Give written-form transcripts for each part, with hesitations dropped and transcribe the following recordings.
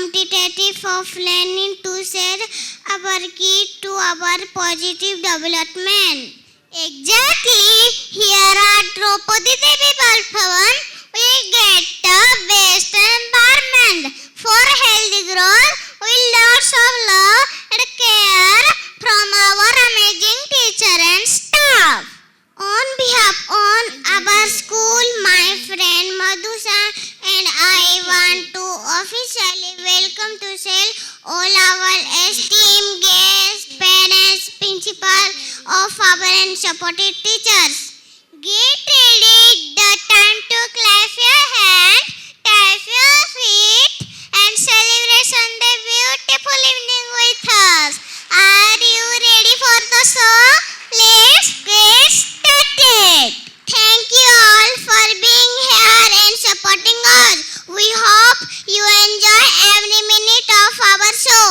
quantitative of learning to set our key to our positive development. Exactly, here at Draupadi Devi Bal Bhavan, we get the best environment for healthy growth with lots of love and care from our amazing teacher and staff. On behalf of our school, my friend Madhusa and I want to officially welcome to SEL all our esteemed guests, parents, principal of our and supported teachers. Get ready, the time to clap your hands, tap your feet and celebrate the beautiful evening with us. Are you ready for the song? Let's get started. Thank you all for being here and supporting us. We hope you enjoy every minute of our show.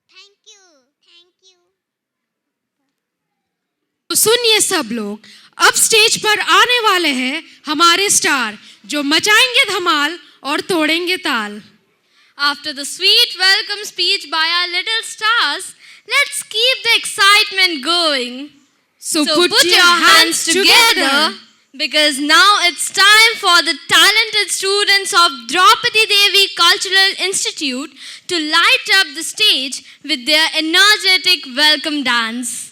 Thank you. तो सुनिए सब लोग, अब stage पर आने वाले हैं हमारे स्टार जो मचाएंगे धमाल और तोड़ेंगे ताल. After the sweet welcome speech by our little stars, let's keep the excitement going. So put your hands together because now it's time for the talented students of Draupadi Devi Cultural Institute to light up the stage with their energetic welcome dance.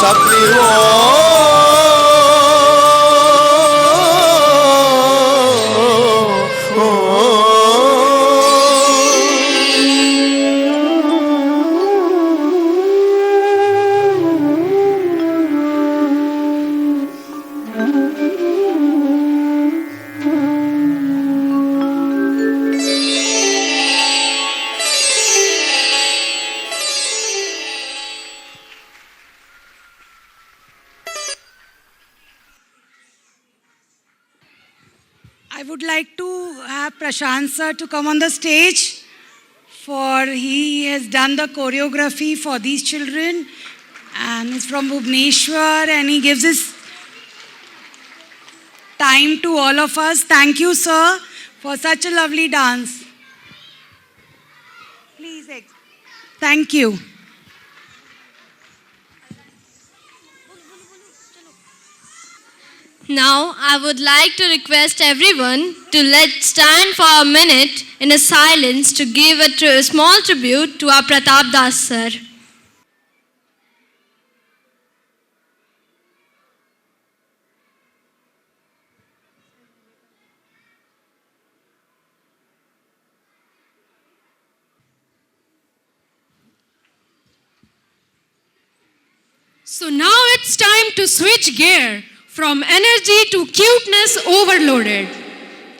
शक्ति I would like to have Prashant sir to come on the stage, for he has done the choreography for these children and is from Bhubaneswar, and he gives his time to all of us. Thank you, sir, for such a lovely dance. Please, thank you. Now, I would like to request everyone to let's stand for a minute in a silence to give a small tribute to our Pratap Das sir. So now it's time to switch gear from energy to cuteness overloaded.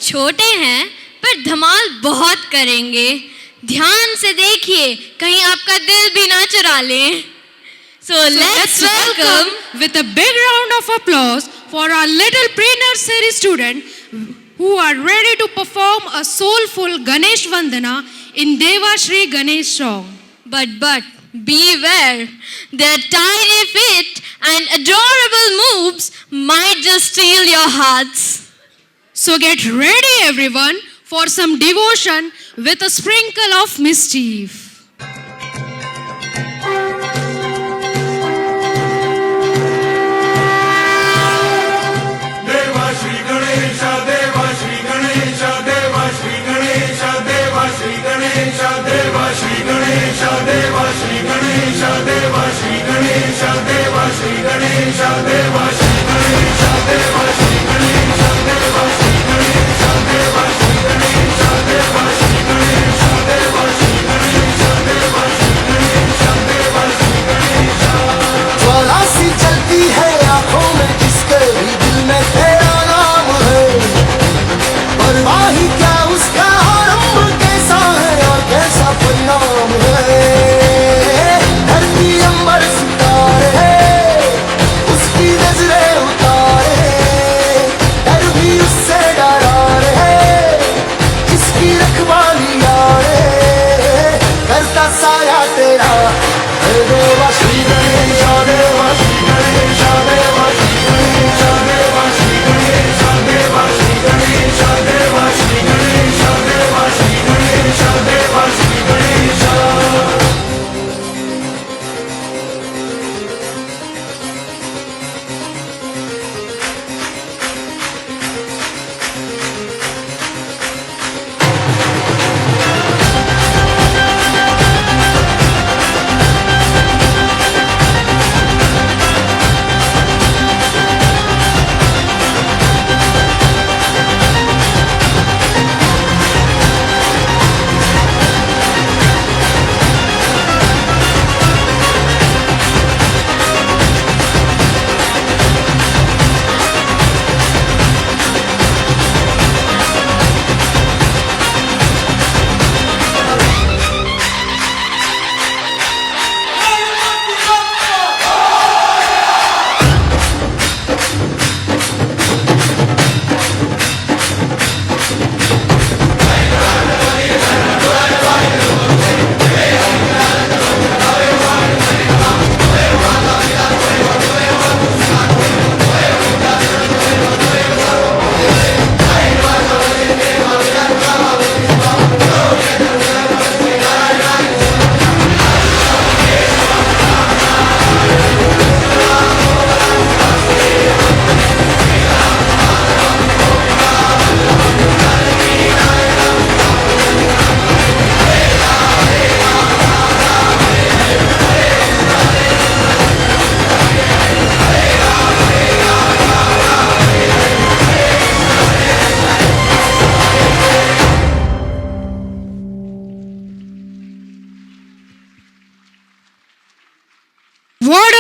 छोटे हैं पर धमाल बहुत करेंगे. ध्यान से देखिए कहीं आपका दिल भी ना चुरा ले. So let's welcome with a big round of applause for our little pre-nursery student who are ready to perform a soulful Ganesh Vandana in Deva Shri Ganesh song. But beware, their tiny feet and adorable moves might just steal your hearts. So get ready everyone for some devotion with a sprinkle of mischief.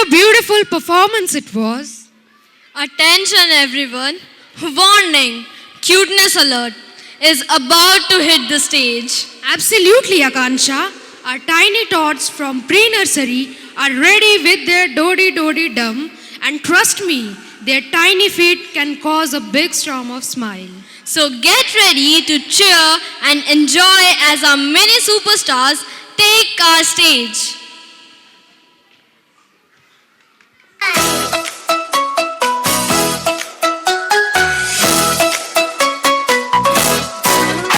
a beautiful performance it was. Attention everyone. Warning. Cuteness alert is about to hit the stage. Absolutely, Akansha. Our tiny tots from pre-nursery are ready with their doddy-doddy-dum, and trust me, their tiny feet can cause a big storm of smile. So get ready to cheer and enjoy as our mini superstars take our stage.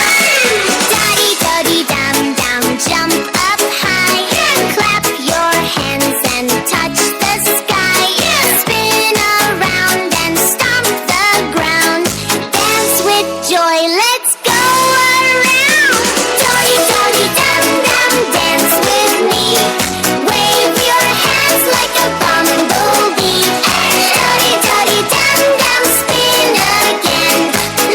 Daddy, daddy, dum, dum, jump up high. Clap your hands and touch the sky. Spin around and stomp the ground. Dance with joy, let's go around. Daddy, daddy, dum, dum, dance with me. Wave your hands like a bumblebee. Daddy, daddy, dum, dum, spin again.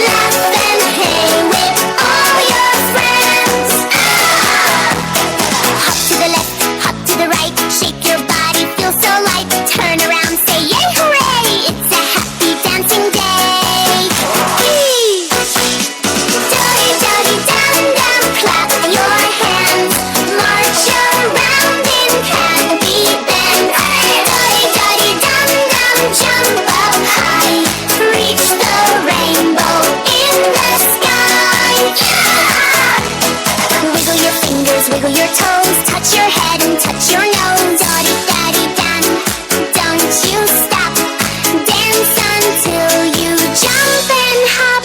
Laugh and play with all your friends. Hop to the left, hop to the right. Shake your body, feel so light. Turn around, say yay, hooray! It's a happy dancing day. Daddy, daddy, dum, dum, clap your hands. March around in happy band. Daddy, daddy, dum, dum, jump up high. Reach the rainbow in the sky. Wiggle your fingers, wiggle your toes. Touch your head and touch your nose. Daddy, daddy, dum, don't you stop. Dance until you jump and hop.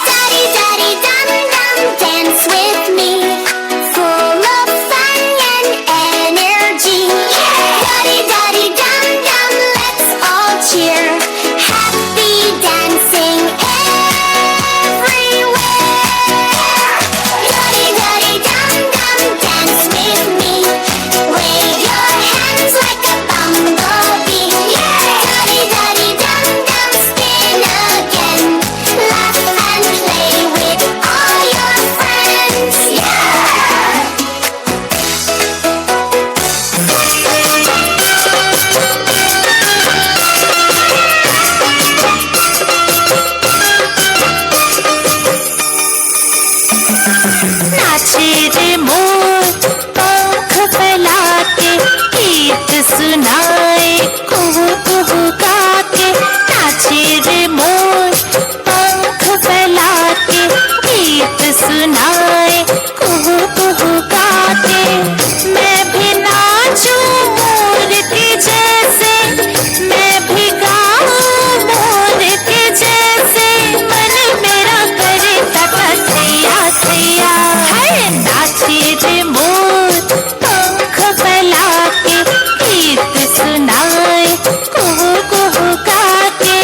Daddy, daddy, dum, dum, dance with me. Full of fun and energy. Daddy, daddy, dum, dum, let's all cheer. Happy dancing everywhere. Daddy, daddy, dum, dum, dance with me. Wave your hands like a bumblebee. Daddy, daddy, dum, dum, spin again. Laugh and play with all your friends. नाचे रे मोर पंख फैला के गीत सुनाए कुहू कुहू गा के नाचे रे मोर पंख फैला के गीत सुनाए कुहू कुहू गा के मैं भी नाचूं मोर के जैसे मैं भी गाऊं मोर के जैसे मन मेरा करे तथा थैया थैया है नाचे रे मोर पंख फैला के गीत सुनाए कुहू कुहू गा के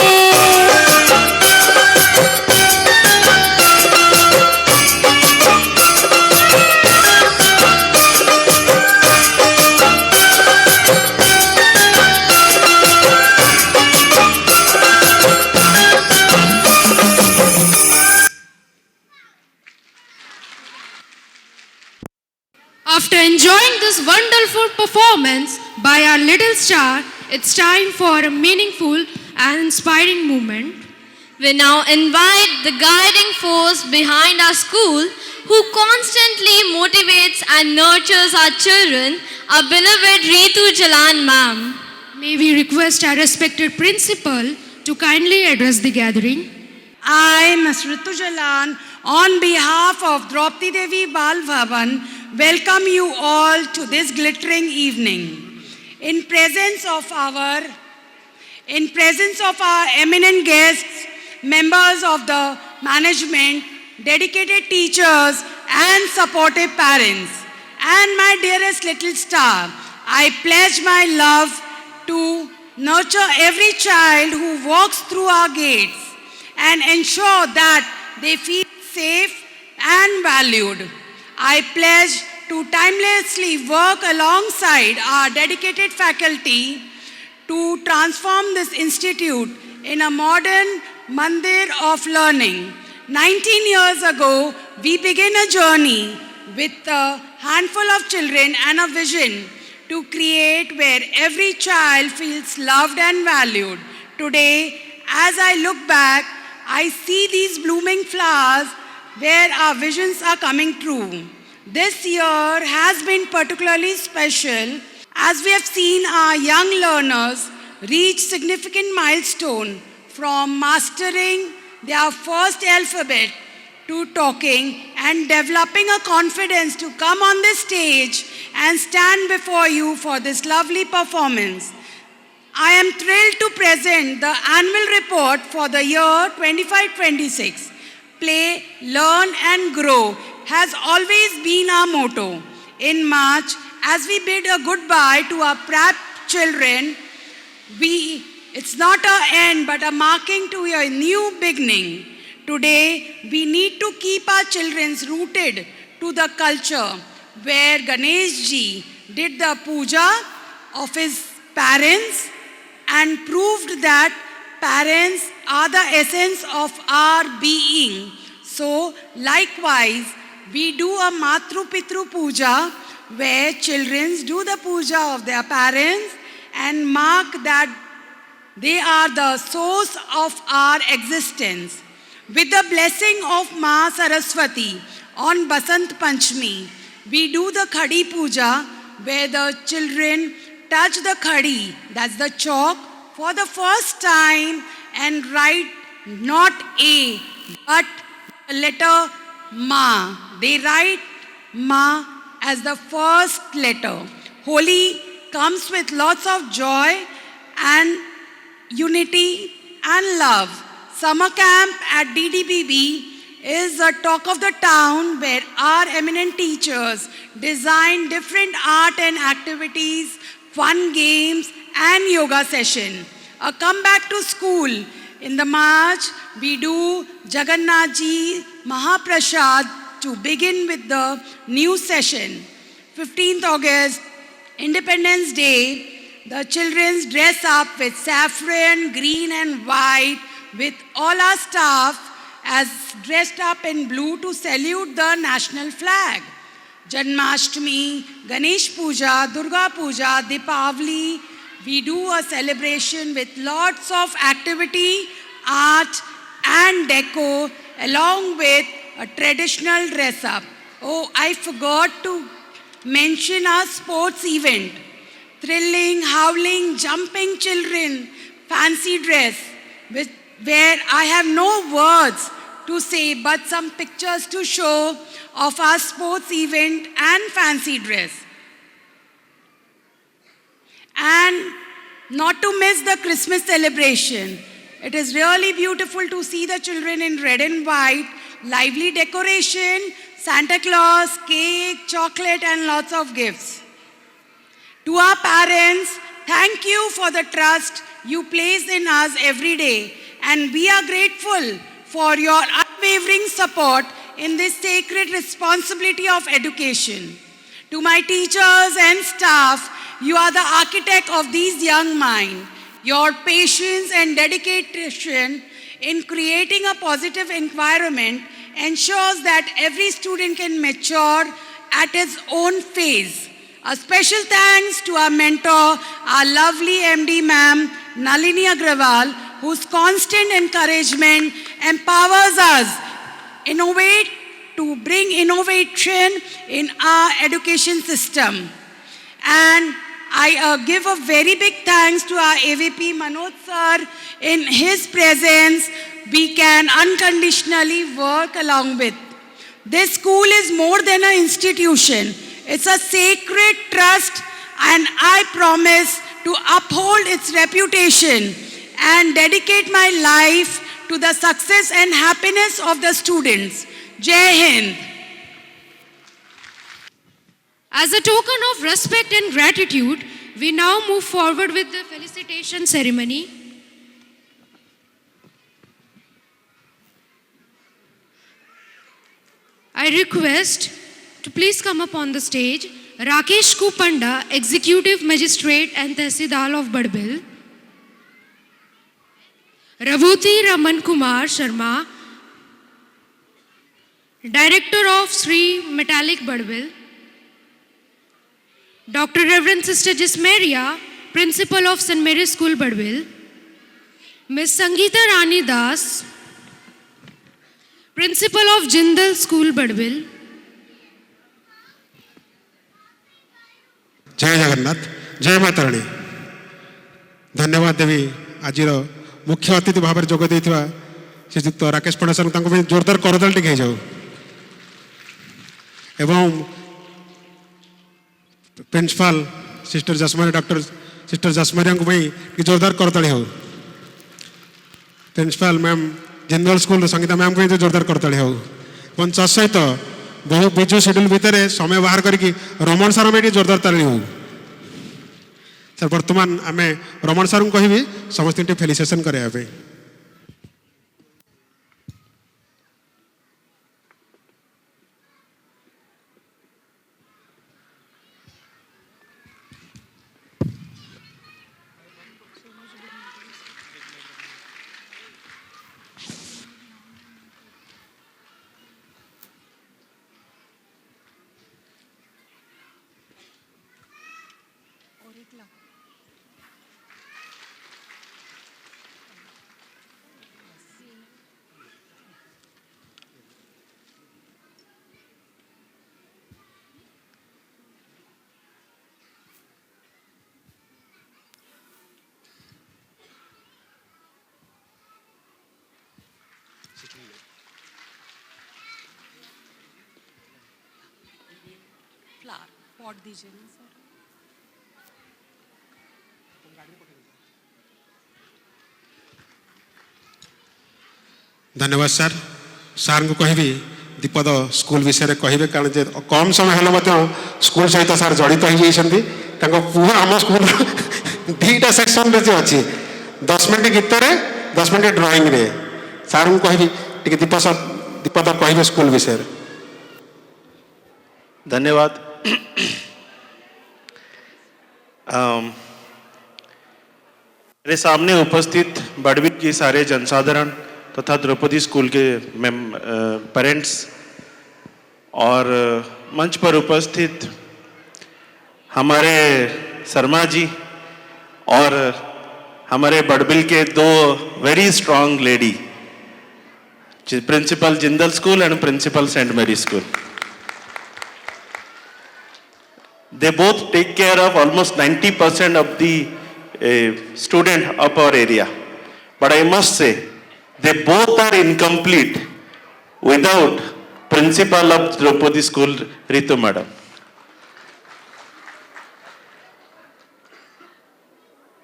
After enjoying this wonderful performance by our little star, it's time for a meaningful and inspiring moment. We now invite the guiding force behind our school who constantly motivates and nurtures our children, our beloved Ritu Jalan ma'am. May we request our respected principal to kindly address the gathering. I, Ms. Ritu Jalan, on behalf of Draupadi Devi Bal Bhavan, welcome you all to this glittering evening. In presence of our eminent guests, members of the management, dedicated teachers and supportive parents, and my dearest little star, I pledge my love to nurture every child who walks through our gates and ensure that they feel safe and valued. I pledge to timelessly work alongside our dedicated faculty to transform this institute in a modern mandir of learning. 19 years ago, we began a journey with a handful of children and a vision to create where every child feels loved and valued. Today, as I look back, I see these blooming flowers where our visions are coming true. This year has been particularly special as we have seen our young learners reach significant milestone from mastering their first alphabet to talking and developing a confidence to come on this stage and stand before you for this lovely performance. I am thrilled to present the annual report for the year 25-26. Play, learn and grow has always been our motto. In March, as we bid a goodbye to our PRAP children, it's not an end but a marking to a new beginning. Today, we need to keep our children rooted to the culture where Ganesh ji did the puja of his parents and proved that parents are the essence of our being. So, likewise, we do a Matru Pitru Puja where children do the puja of their parents and mark that they are the source of our existence. With the blessing of Ma Saraswati on Basant Panchami, we do the Khadi Puja where the children touch the khadi, that's the chalk, for the first time and write not A but the letter Ma. They write Ma as the first letter. Holi comes with lots of joy and unity and love. Summer camp at DDBB is a talk of the town where our eminent teachers design different art and activities, fun games and yoga session. A comeback to school. In the March, we do Jagannath Ji Mahaprasad to begin with the new session. 15th August, Independence Day, the children dress up with saffron, green and white with all our staff as dressed up in blue to salute the national flag. Janmashtami, Ganesh Puja, Durga Puja, Deepavali, we do a celebration with lots of activity, art and deco along with a traditional dress up. Oh, I forgot to mention our sports event. Thrilling, howling, jumping children, fancy dress, where I have no words to say but some pictures to show of our sports event and fancy dress. And not to miss the Christmas celebration. It is really beautiful to see the children in red and white, lively decoration, Santa Claus, cake, chocolate and lots of gifts. To our parents, thank you for the trust you place in us every day, and we are grateful for your unwavering support in this sacred responsibility of education. To my teachers and staff, you are the architect of these young minds. Your patience and dedication in creating a positive environment ensures that every student can mature at his own phase. A special thanks to our mentor, our lovely MD ma'am, Nalini Agrawal, whose constant encouragement empowers us to bring innovation in our education system. And I give a very big thanks to our AVP Manoj sir. In his presence, we can unconditionally work along with. This school is more than an institution. It's a sacred trust, and I promise to uphold its reputation and dedicate my life to the success and happiness of the students. Jai Hind. As a token of respect and gratitude, we now move forward with the felicitation ceremony. I request to please come up on the stage Rakesh Kupanda, Executive Magistrate and Tehsildar of Badbil, Ravuti Raman Kumar Sharma, Director of Sri Metallic Badbil, Dr. Reverend Sister Jismaria, Principal of St. Mary's School, Badville. Ms. Sangeeta Rani Das, Principal of Jindal School, Badville. जय जगन्नाथ, जय माता रानी। धन्यवाद देवी आज मुख्य अतिथि भाव में जोग देथिबा श्रीजुक्त राकेश पंडा sir तांको भी जोरदार करदल टिके जाऊ एवं प्रिंसिपल सिस्टर जसमारी डॉक्टर सिस्टर जसमारिया को भी जोरदार करताली हो। Principal ma'am Jindal school Sangeeta ma'am को जोरदार करताली हो। सहित बहु बिजु शेड्यूल भितर समय बाहर करके रमण सार में जोरदार ताली हो। सर बर्तमान आम रमण सार को कहि समस्त फेलिसिटेशन करने। पॉट दीजिए ना सर। धन्यवाद सर। सार को कहि दीपद स्कूल विषय कहे कारण जे कम समय हेल्ला स्कूल सहित सार जड़ित हो पुआ आम स्कूल दीटा सेक्शन रे अच्छी 10 मिनट गीत 10 मिनट ड्राइंग रे सार को कहि दीपद कहे स्कूल विषय। धन्यवाद। मेरे सामने उपस्थित बड़बिल के सारे जनसाधारण तथा द्रौपदी स्कूल के पेरेंट्स और मंच पर उपस्थित हमारे शर्मा जी और हमारे बड़बिल के 2 very strong lady, principal Jindal school and principal Saint Mary school. They both take care of almost 90% of the student of our area. But I must say, they both are incomplete without principal of Draupadi School, Ritu Madam.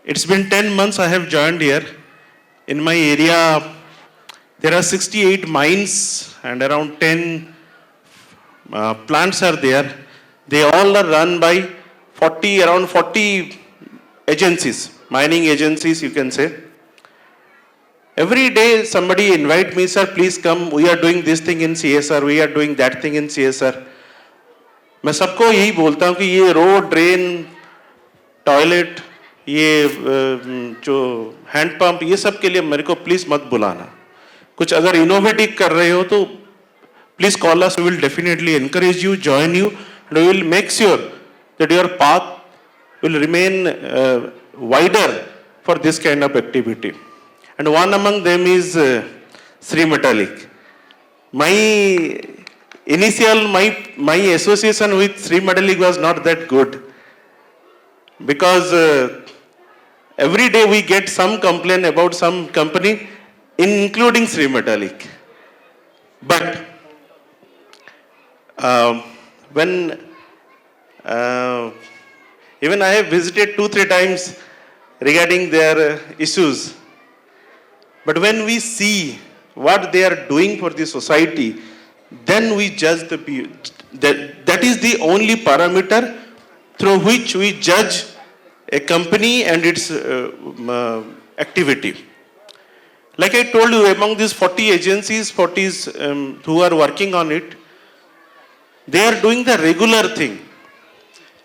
It's been 10 months I have joined here. In my area, there are 68 mines and around 10 plants are there. They all are run by around 40 agencies, mining agencies you can say. Every day somebody invite me, sir, please come, we are doing this thing in CSR, we are doing that thing in CSR. मैं सबको यही बोलता हूँ कि ये road, drain, toilet, ये जो hand pump, ये सब के लिए मेरे को प्लीज मत बुलाना। कुछ अगर इनोवेटिव कर रहे हो तो please call us, we will definitely encourage you, join you, and we will make sure that your path will remain wider for this kind of activity. And one among them is Sri Metallic. My association with Sri Metallic was not that good because every day we get some complaint about some company, including Sri Metallic. But when even I have visited 2-3 times regarding their issues, but when we see what they are doing for the society, then we judge that is the only parameter through which we judge a company and its activity. Like I told you, among these 40 agencies, 40s who are working on it, they are doing the regular thing.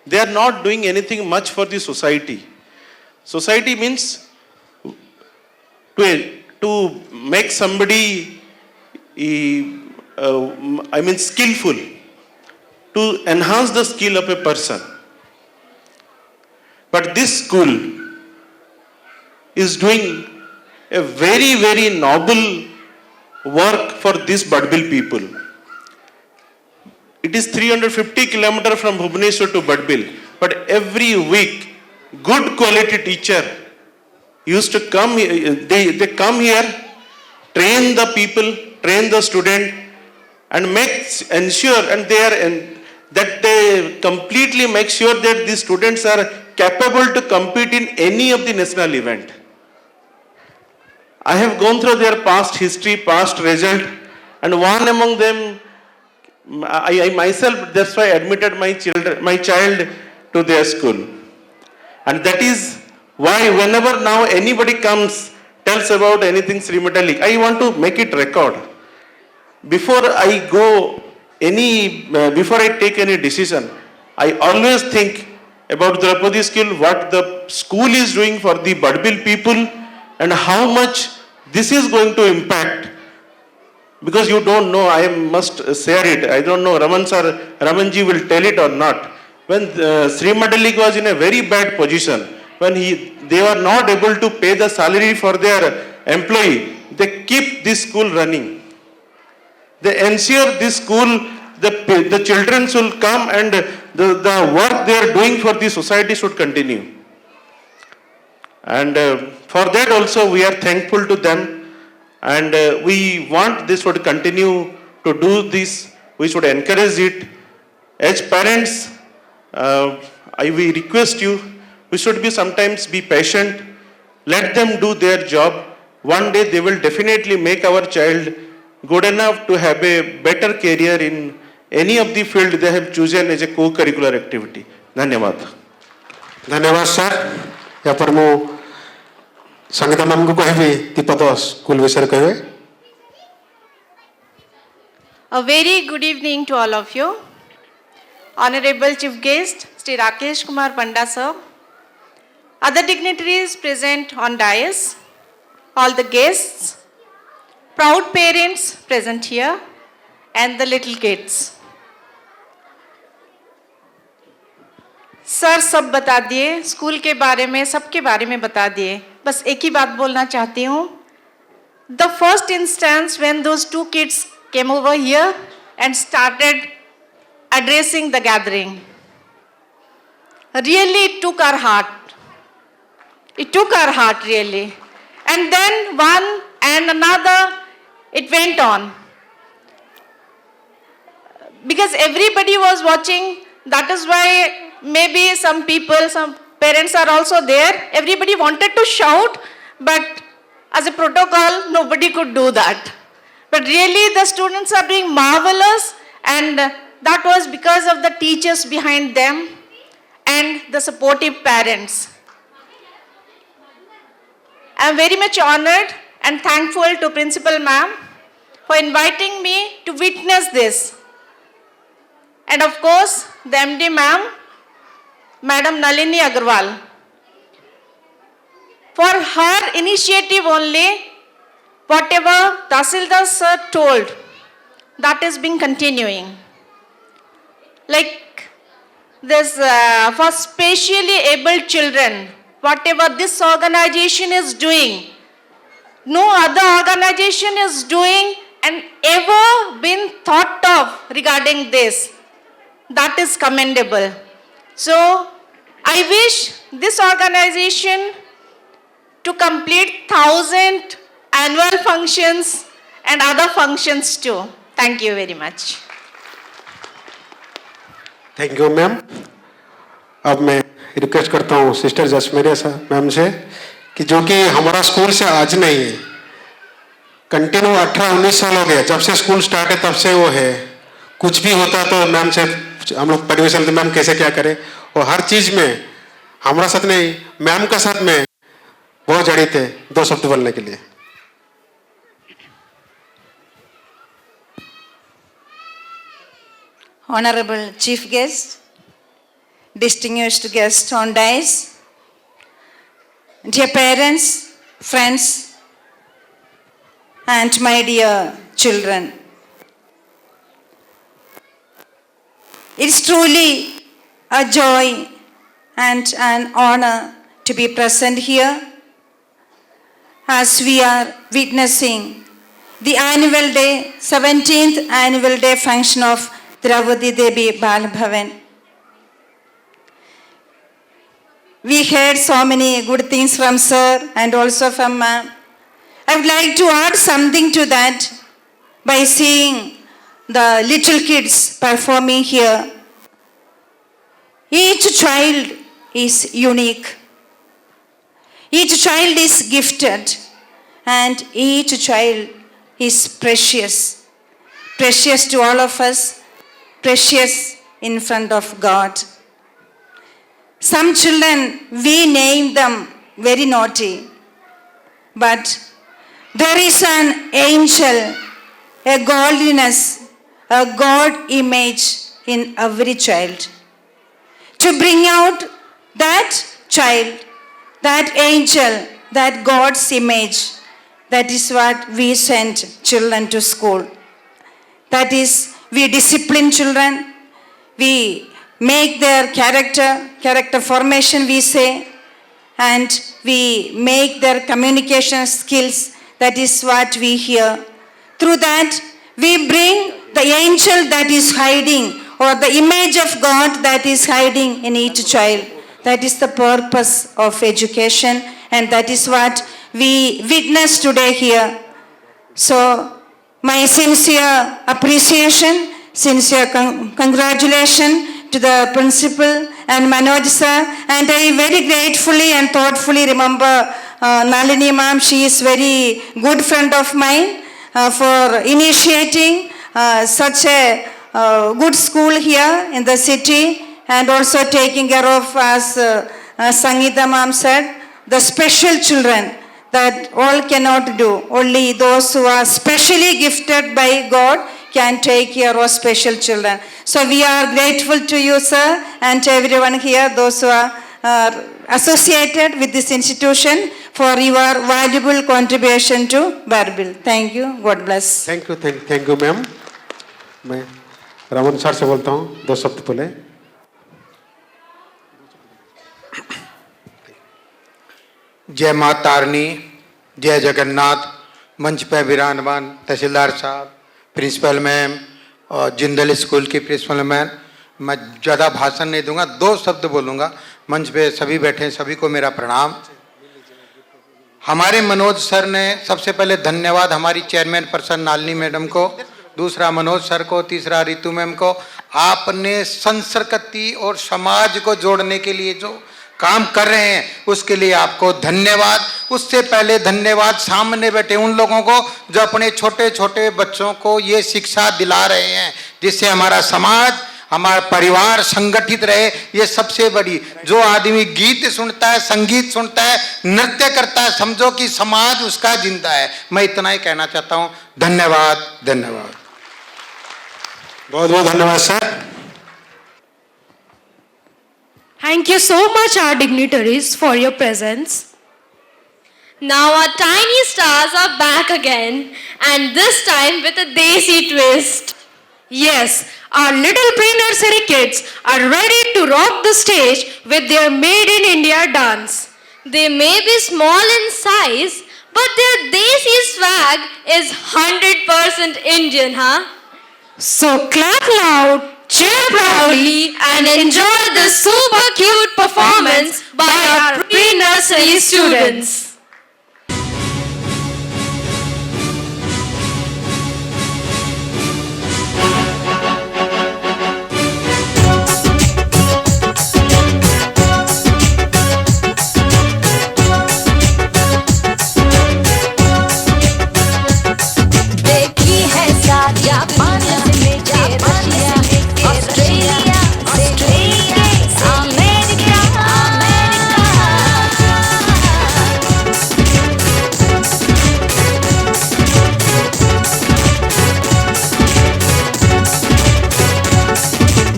They are not doing anything much for the society. Society means to make somebody, skillful, to enhance the skill of a person. But this school is doing a very, very noble work for these Badbil people. It is 350 kilometers from Bhubaneswar to Badbil, but every week, good quality teacher used to come, they come here, train the people, train the student, and ensure, and that they completely make sure that the students are capable to compete in any of the national event. I have gone through their past history, past result, and one among them, I myself, that's why I admitted my child to their school. And that is why whenever now anybody comes, tells about anything Sri Metalik, I want to make it record. Before I take any decision, I always think about Draupadi school, what the school is doing for the Badbil people, and how much this is going to impact. Because you don't know, I must share it. I don't know, Ramanji will tell it or not. When Sri Metalik was in a very bad position, when they were not able to pay the salary for their employee, they keep this school running. They ensure this school, the children should come and the work they are doing for the society should continue. And for that also we are thankful to them. And we want this would continue to do this. We should encourage it. As parents, we request you, we should sometimes be patient. Let them do their job. One day they will definitely make our child good enough to have a better career in any of the field they have chosen as a co-curricular activity. धन्यवाद. धन्यवाद sir. या पर मु Sangeeta ma'am को कहबी दीपद school विषय कहबे. A very good evening to all of you. Honorable Chief Guest, Sri Rakesh Kumar Panda sir, other dignitaries present on dais, all the guests, proud parents present here, and the little kids. Sir सब बता दिए, school के बारे में, सबके बारे में बता दिए. बस एक ही बात बोलना चाहती हूँ. The first instance when those two kids came over here and started addressing the gathering, really it took our heart. It took our heart really. And then one and another, it went on. Because everybody was watching, that is why maybe some people, some parents are also there. Everybody wanted to shout, but as a protocol, nobody could do that. But really the students are doing marvelous, and that was because of the teachers behind them and the supportive parents. I am very much honored and thankful to Principal Ma'am for inviting me to witness this. And of course, the MD Ma'am, Madam Nalini Agarwal. For her initiative only, whatever Tahsildar sir told, that is being continuing. Like this, for specially abled children, whatever this organization is doing, no other organization is doing and ever been thought of regarding this. That is commendable. So, I wish this organization to complete 1,000 annual functions and other functions too. Thank you very much. Thank you ma'am. अब मैं request करता हूँ sister जसमेरिया ma'am से कि जो कि हमारा school से आज नहीं है, कंटिन्यू 18-19 साल हो गए जब से स्कूल स्टार्ट है, तब से वो है. कुछ भी होता तो मैम से हम लोग परमिशन दें, मैम कैसे क्या करें, और हर चीज में हमारा साथ नहीं, मैम का साथ में बहुत जड़ी थे. 2 शब्द बोलने के लिए. Honorable Chief Guest, distinguished guests on dais, dear parents, friends, and my dear children. It's truly a joy and an honor to be present here as we are witnessing the annual day, 17th annual day function of Draupadi Devi Bal Bhavan. We heard so many good things from sir and also from ma'am. I would like to add something to that by seeing the little kids performing here. Each child is unique. Each child is gifted and each child is precious. Precious to all of us, precious in front of God. Some children, we name them very naughty, but there is an angel, a godliness, a God image in every child. To bring out that child, that angel, that God's image, that is what we send children to school. That is, we discipline children, we make their character formation we say, and we make their communication skills. That is what we hear. Through that, we bring the angel that is hiding, or the image of God that is hiding in each child. That is the purpose of education, and that is what we witness today here. So, my sincere appreciation, sincere congratulations to the principal and Manoj sir, and I very gratefully and thoughtfully remember Nalini ma'am. She is very good friend of mine for initiating such a good school here in the city, and also taking care of, as Sangeeta ma'am said, the special children that all cannot do. Only those who are specially gifted by God can take care of special children. So we are grateful to you, sir, and to everyone here, those who are associated with this institution, for your valuable contribution to Barbil. Thank you. God bless. Thank you ma'am. मैं Raman sir से बोलता हूँ, 2 शब्द बोले. जय माँ तारनी, जय जगन्नाथ. मंच पर विराजमान तहसीलदार साहब, प्रिंसिपल मैम और जिंदल स्कूल की प्रिंसिपल मैम. मैं ज़्यादा भाषण नहीं दूंगा, 2 शब्द बोलूँगा. मंच पे सभी बैठे, सभी को मेरा प्रणाम. हमारे मनोज सर ने सबसे पहले धन्यवाद हमारी चेयरमैन पर्सन नालिनी मैडम को, दूसरा मनोज सर को, तीसरा रितु मैम को. आपने संस्कृति और समाज को जोड़ने के लिए जो काम कर रहे हैं उसके लिए आपको धन्यवाद. उससे पहले धन्यवाद सामने बैठे उन लोगों को जो अपने छोटे छोटे बच्चों को ये शिक्षा दिला रहे हैं, जिससे हमारा समाज, हमारा परिवार संगठित रहे. ये सबसे बड़ी, जो आदमी गीत सुनता है, संगीत सुनता है, नृत्य करता है, समझो कि समाज उसका जिंदा है. मैं इतना ही कहना चाहता हूँ. धन्यवाद, धन्यवाद. बहुत बहुत धन्यवाद sir. Thank you so much, our dignitaries, for your presence. Now our tiny stars are back again, and this time with a desi twist. Yes, our little pre-nursery kids are ready to rock the stage with their Made in India dance. They may be small in size, but their desi swag is 100% Indian, huh? So clap loud, cheer proudly, and enjoy the super cute performance by our pre-nursery students. देखी है सादिया पान से लेके Russia, Australia से लेके America.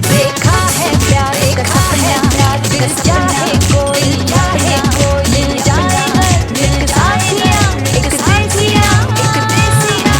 देखा है प्यार का सपना, दिल चाहे कोई चाहे कोई, मिल जाए मिल साथिया, एक साथिया, एक देसिया.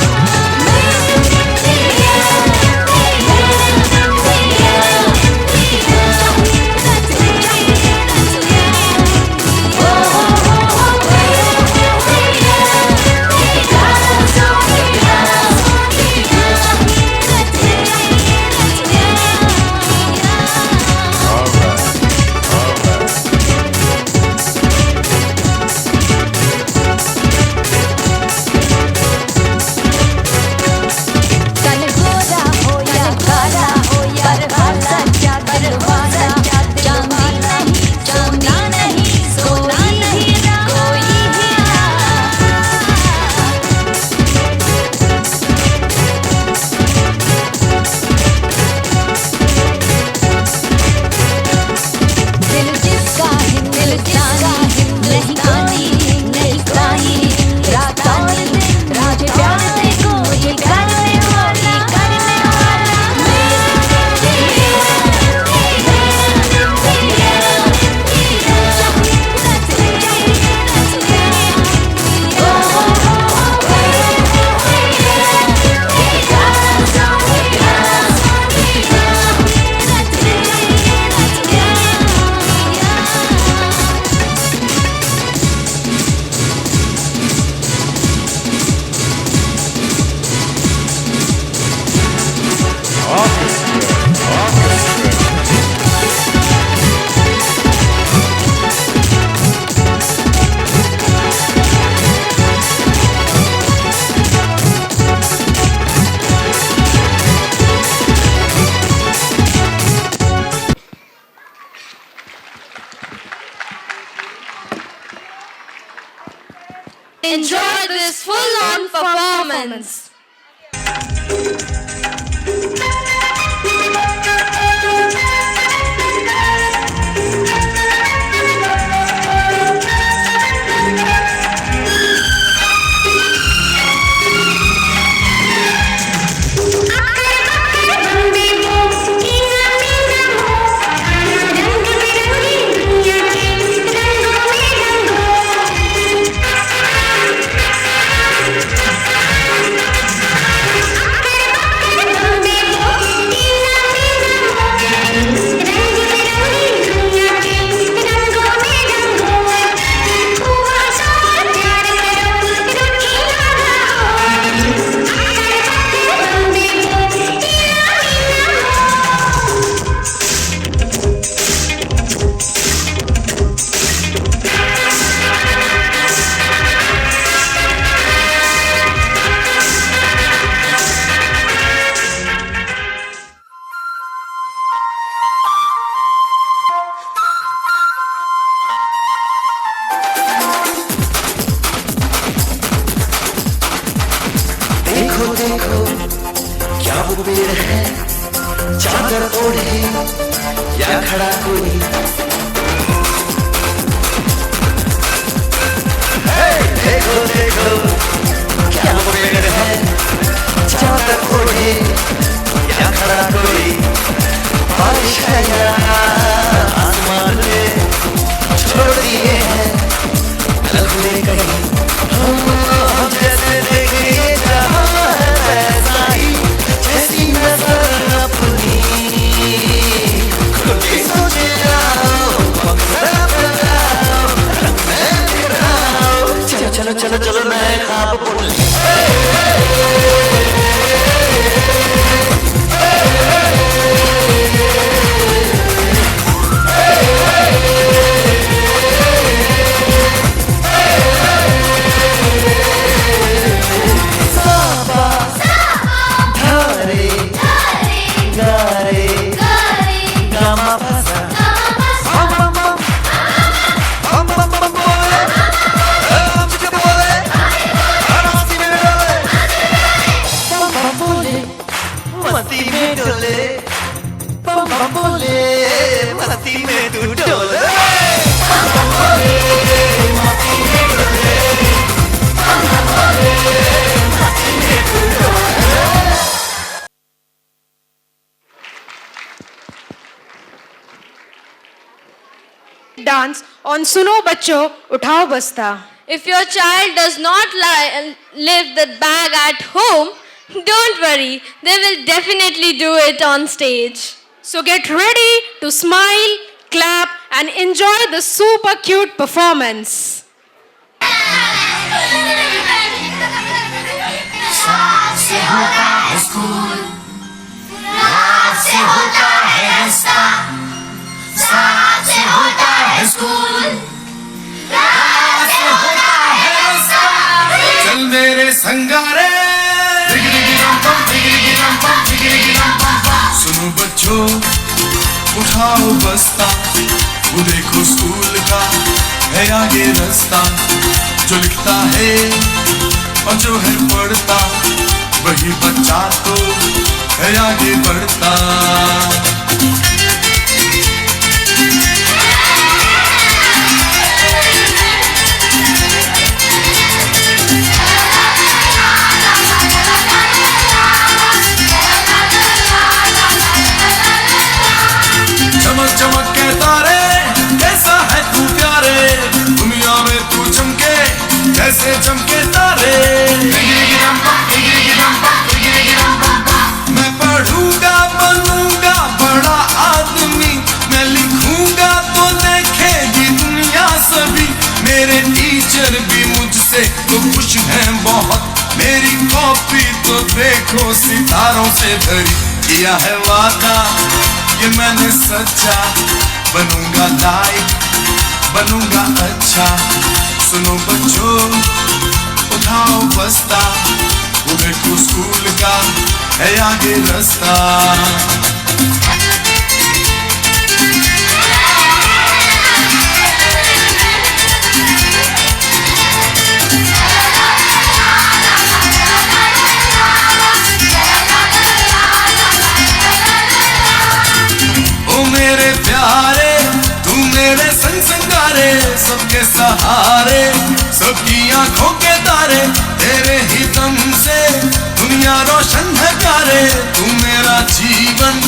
enjoy this full-on performance. देखो देखो क्या वो पेड़ है, चादर ओढ़े या खड़ा कोई। देखो देखो क्या वो पेड़ है, चादर ओढ़े या खड़ा कोई। बारिश है यहाँ आसमान में छोड़ दिए हैं लखने कहीं। हम जैसे देखे जहाँ ऐसा ही, जैसी नजर अपनी खुद ही सोचे जाओ, मकसद लगाओ, रंग में बिखराओ। चलो चलो चलो चलो मैं ख्वाब बुन ली। मस्ती में डोले, बम बम बोले, मस्ती में तू डोले। बम बम बोले, मस्ती में डोले, बम बम बोले, मस्ती में तू डोले। Dance on Suno Bachcho Uthao Basta. If your child does not leave the bag at home, don't worry, they will definitely do it on stage. So get ready to smile, clap and enjoy the super cute performance. साथ से होता है school, रात से होता है रास्ता। साथ से होता है स्कूल, रात से होता है रास्ता। चल मेरे संगारे, सुनो बच्चों उठाओ बस्ता, वो देखो स्कूल का है आगे रास्ता। जो लिखता है और जो है पढ़ता, वही बच्चा तो है आगे बढ़ता। चमक चमक के तारे, कैसा है तू प्यारे, दुनिया में तू चमके कैसे चमके तारे। मैं पढ़ूंगा बनूंगा बड़ा आदमी, मैं लिखूंगा तो देखेगी दुनिया सभी। मेरे टीचर भी मुझसे तो खुश हैं बहुत, मेरी कॉपी तो देखो सितारों से भरी। किया है वादा ये मैंने सच्चा, बनूंगा लाइक बनूंगा अच्छा। सुनो बच्चों उठाओ बस्ता, वो देखो स्कूल का है आगे रास्ता। तेरे संग संगारे, सबके सहारे, सबकी आंखों के तारे, तेरे ही दम से दुनिया रोशन है प्यारे। तू मेरा जीवन,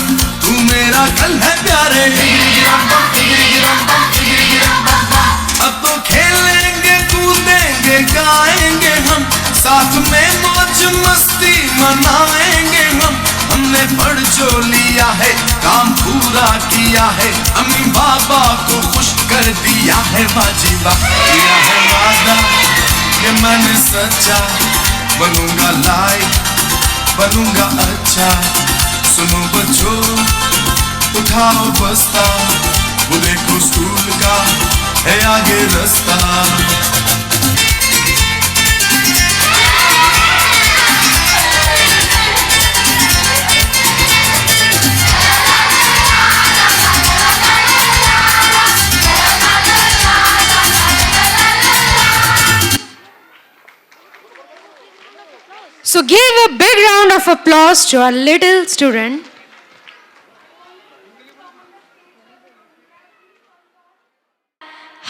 तू मेरा कल है प्यारे। अब तो खेलेंगे कूदेंगे गाएंगे हम, साथ में मौज मस्ती मनाएंगे हम। हमने पढ़ जो लिया है, काम पूरा किया है, अम्मी बाबा को खुश कर दिया है। बाजीबा किया है वादा कि मैंने सच्चा बनूंगा, लाइक बनूंगा अच्छा। सुनो बच्चों उठाओ बस्ता, वो देखो स्कूल का है आगे रास्ता। So give a big round of applause to our little student.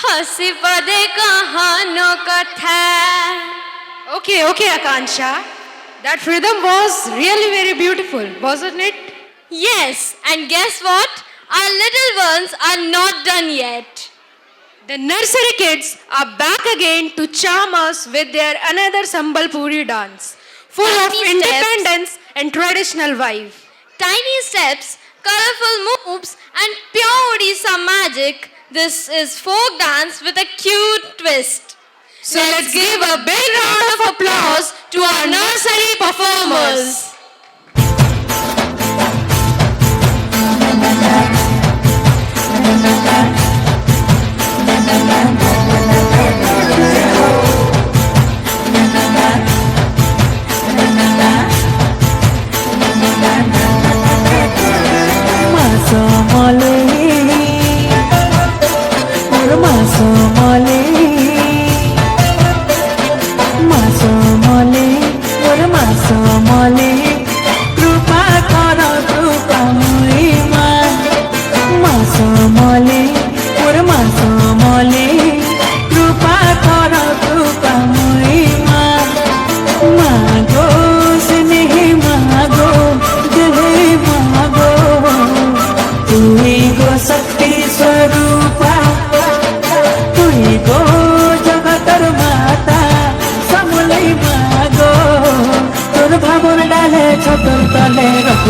हंसी पदे कहानों कथा। Okay, Akansha. That rhythm was really very beautiful, wasn't it? Yes, and guess what? Our little ones are not done yet. The nursery kids are back again to charm us with their another Sambalpuri dance, full of Tiny independence and traditional vibe. Tiny steps, colorful moves, and pure Odisha magic. This is folk dance with a cute twist. So let's give a big round of applause to our nursery performers.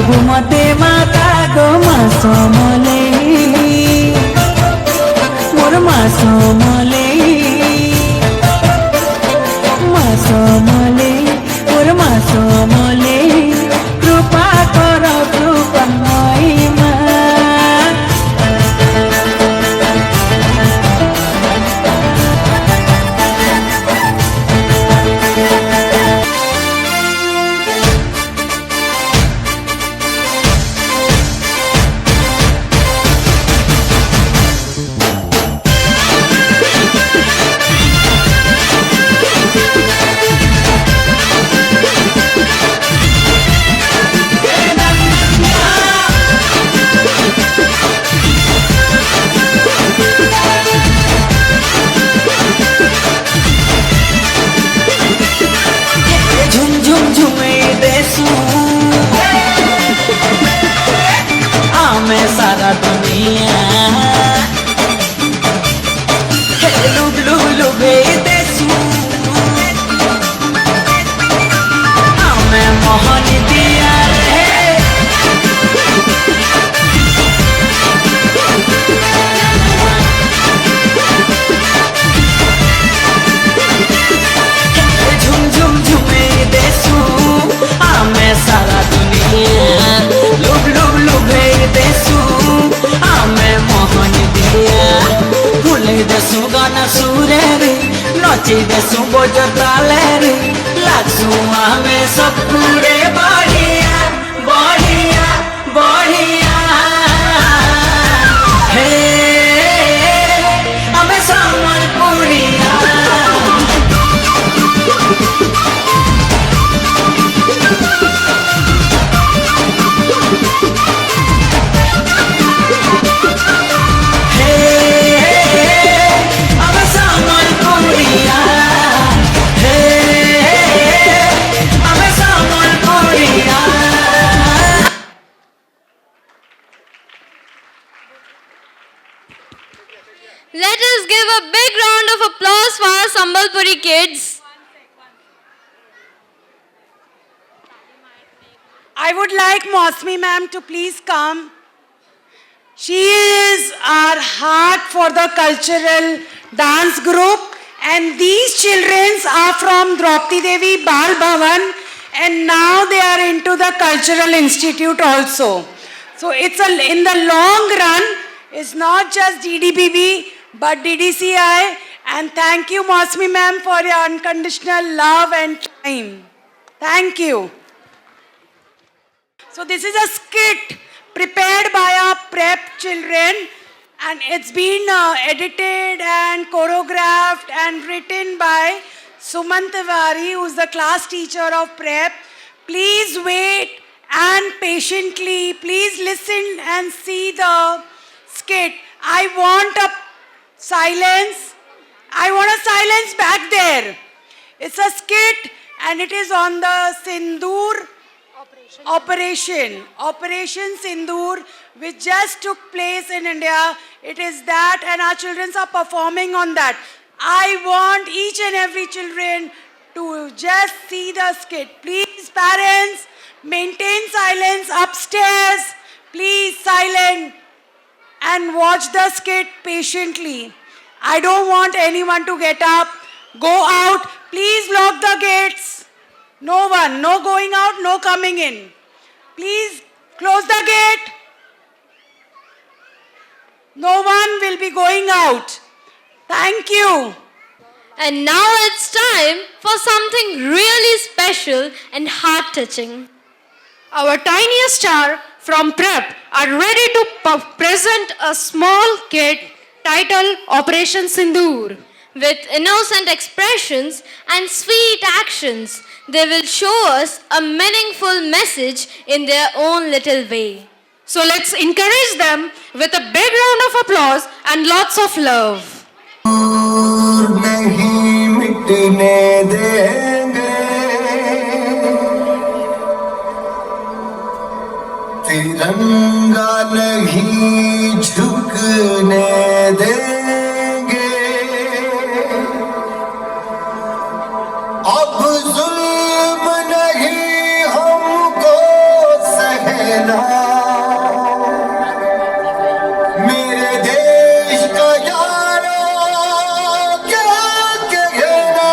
घुमते माता गो मासो मले मोर मासो मले मोर मासो मले कृपा कर कृपामयी मा सारा दुनिया लुब लुब लुबे देसू हमें मोहन दिया रे झुम झुम झुमे देसू हमें सारा दुनिया लुब लुब लुबे देसू हमें मोहन दिया भूले देसू गाना सुरे रे नचे देसू बजताले रे लागसू हमें सब पूरे बढ़िया बढ़िया बढ़िया हे हमें संबलपुरिया hey Let us give a big round of applause for our Sambalpuri kids. I would like Mosmi ma'am to please come. She is our heart for the cultural dance group, and these children are from Draupadi Devi Bal Bhavan, and now they are into the Cultural Institute also. So it's in the long run, it's not just DDBB, but DDCI. And thank you, Mosmi ma'am, for your unconditional love and time. Thank you. So this is a skit prepared by our prep children, and it's been edited and choreographed and written by Suman Tiwari, who's the class teacher of prep. Please wait and patiently, please listen and see the skit. I want a silence. I want a silence back there. It's a skit and it is on the Sindoor Operation Sindoor, which just took place in India. It is that, and our children are performing on that. I want each and every children to just see the skit. Please, parents, maintain silence upstairs. Please, silent, and watch the skit patiently. I don't want anyone to get up, go out. Please lock the gates. No one, no going out, no coming in. Please close the gate. No one will be going out. Thank you. And now it's time for something really special and heart-touching. Our tiniest star from prep are ready to present a small kit titled Operation Sindoor. With innocent expressions and sweet actions, they will show us a meaningful message in their own little way. So let's encourage them with a big round of applause and lots of love. नहीं मिटने देंगे तिरंगा नहीं झुकने देंगे अब जुल्म नहीं हमको सहना मेरे देश का यारो क्या कहना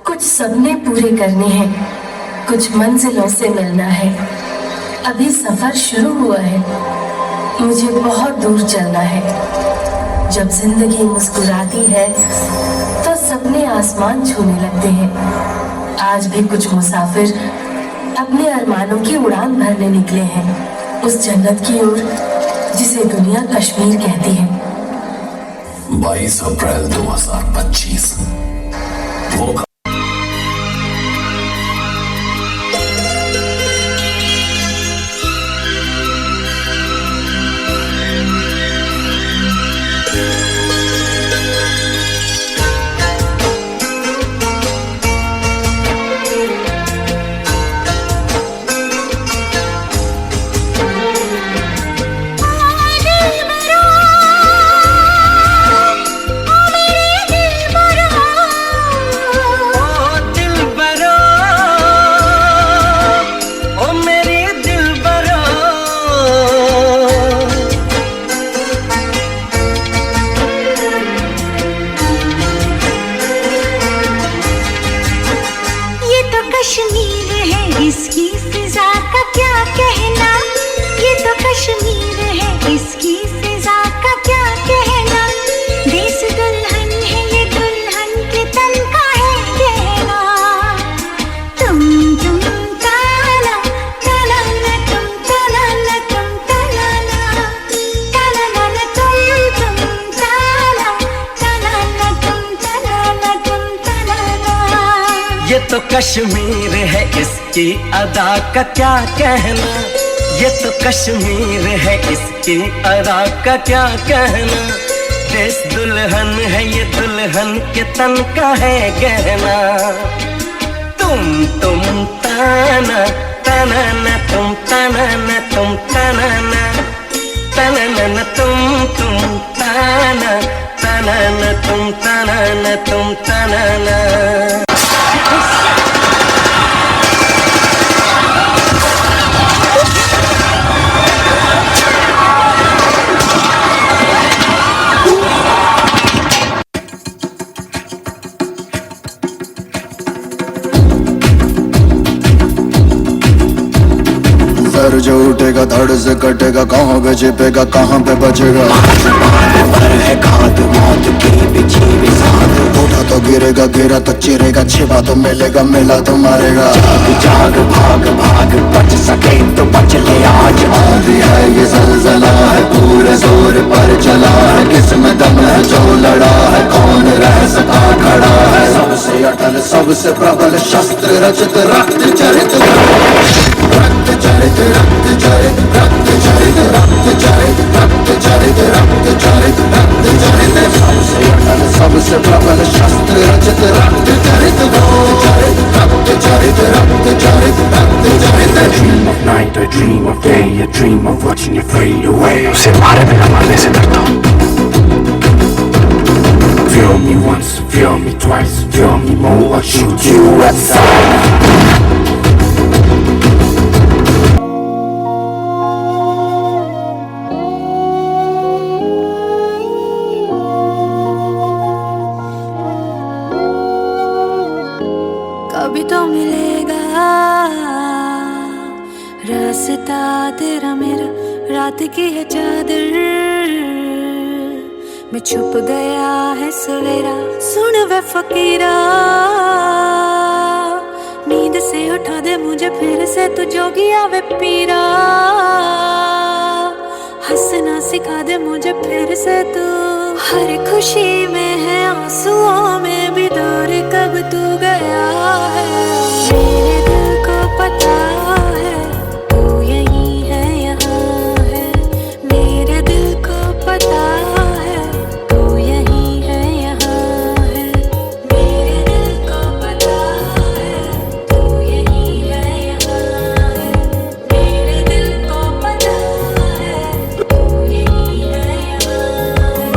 कुछ सपने पूरे करने हैं, कुछ मंजिलों से मिलना है। अभी सफर शुरू हुआ है, मुझे बहुत दूर चलना है। जब जिंदगी मुस्कुराती है तो सपने आसमान छूने लगते हैं। आज भी कुछ मुसाफिर अपने अरमानों की उड़ान भरने निकले हैं, उस जन्नत की ओर जिसे दुनिया कश्मीर कहती है। 22 अप्रैल 2025 वो तो कश्मीर है, इसकी अदा का क्या कहना। ये तो कश्मीर है, इसकी अदा का क्या कहना। देश दुल्हन है, ये दुल्हन के तन का है गहना। तुम ताना ताना न तुम ताना न तुम ताना न ताना न तुम ताना जड़ से कटेगा, कहाँ पे छिपेगा, कहाँ पे बचेगा। है घात मौत की बिछी भी साथ, उठा तो गिरेगा, गिरा तो चिरेगा, छिपा तो मिलेगा, मिला तो मारेगा। जाग भाग भाग बच सके तो बच ले आज। आंधी है ये ज़लज़ला है, पूरे जोर पर चला है, किसमें दम है जो लड़ा है, कौन रह सका खड़ा है। सबसे अटल सबसे प्रबल शस्त्र रचित रक्त चरित, रक्त चरित रक्त चरित रक्त चरित रक्त चरित रक्त चरित रक्त चरित रक्त चरित। सबसे अटल सबसे प्रबल शस्त्र रचित रक्त चरित रक्त चरित रक्त चरित रक्त चरित रक्त चरित। Dream of night, I dream of day, I dream of watching you fade away. उसे मारे बिना मरने से डरता हूँ। Fear me once, fear me twice, fear me more, I'll shoot you at sight. कभी तो मिलेगा रास्ता तेरा मेरा, रात की है चादर में छुप गया है सवेरा। सुन वे फकीरा, नींद से उठा दे मुझे फिर से, तू जोगिया वे पीरा। हंसना सिखा दे मुझे फिर से तू, हर खुशी में है आंसुओं में भी दूर कब तू गया है। मेरे दिल को पता है तू यही है, यहाँ है। मेरे दिल को पता है तू यही है, यहाँ है। मेरे दिल को पता है तू यही है, यहाँ है। मेरे दिल को पता है तू यही है, यहाँ है।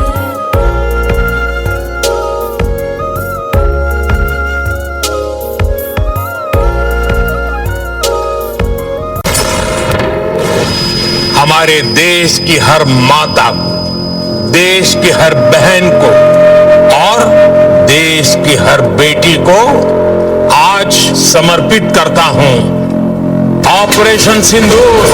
हमारे देश की हर माता को, देश की हर बहन को और देश की हर बेटी को आज समर्पित करता हूं ऑपरेशन सिंदूर।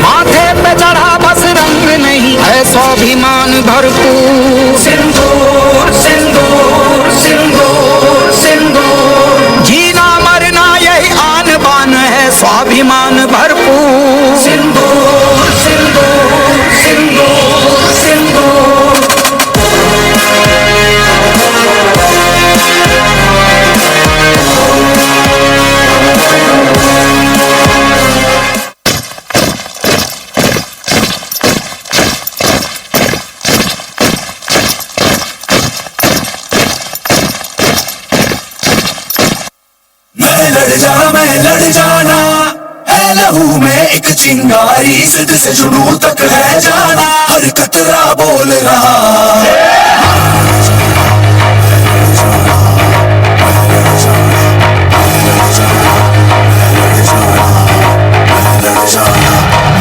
माथे पे चढ़ा बस रंग नहीं है स्वाभिमान भरपूर। सिंदूर सिंदूर सिंदूर सिंदूर, जीना मरना यही आन बान है स्वाभिमान भरपूर। सिंदूर सिंदूर सिंदूर सिंदूर। मैं लड़ जाना है लहू में एक चिंगारी, सिद्ध से जुनू तक है जाना, हर कतरा बोल रहा।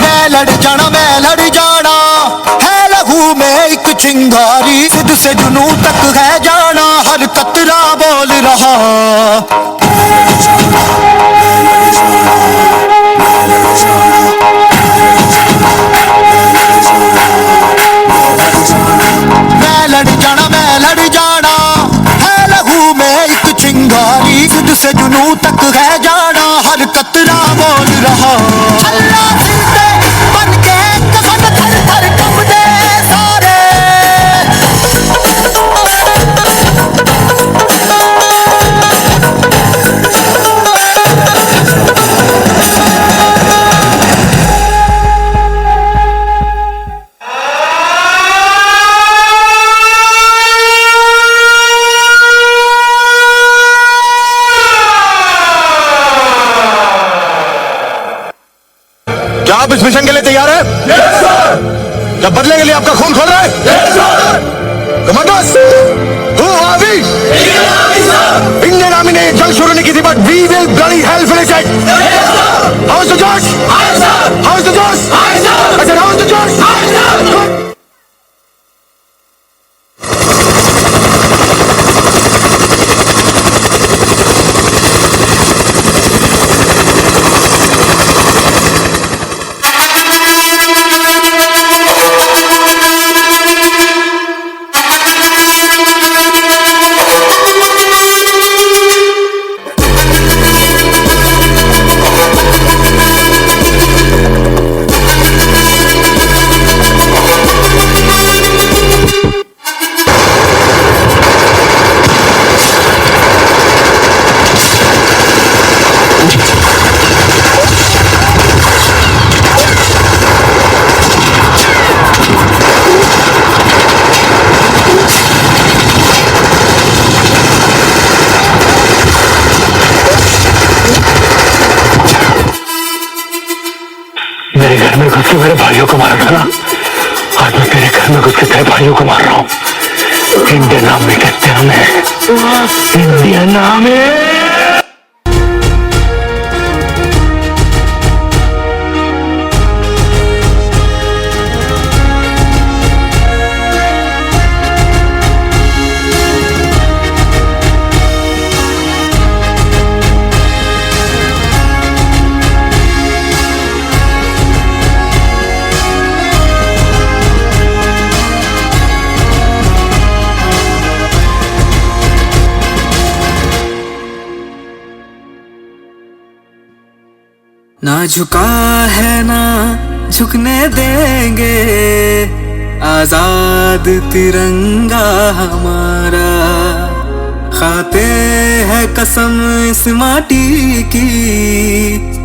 मैं लड़ जाना है लहू में एक चिंगारी, सिद्ध से जुनू तक है जाना, हर कतरा बोल रहा। मैं लड़ जाना है लहू में एक चिंगारी, सिद्ध से जुनू तक है जाना, हर कतरा बोल रहा। अल्लाह जिंदे बन के कफन थर थर कंबदे सारे। क्या आप इस मिशन के लिए तैयार हैं? Yes, sir! क्या बदले के लिए आपका खून खोल रहा है? Yes, sir! Commanders, who are we? Indian Army, sir! Indian Army ने जंग शुरू नहीं की थी, but we will bloody hell finish it. Yes, sir! How is the Josh? Hi, sir! How is the Josh? Hi, sir! I said, how is the Josh? Hi, sir! Good. मुझसे मेरे भाइयों को मारा था ना, आज मैं तेरे घर में घुस के तेरे भाइयों को मार रहा हूँ। इंडियन आर्मी कहते हैं हमें, इंडियन आर्मी। ना झुका है ना झुकने देंगे, आजाद तिरंगा हमारा। खाते हैं कसम इस माटी की,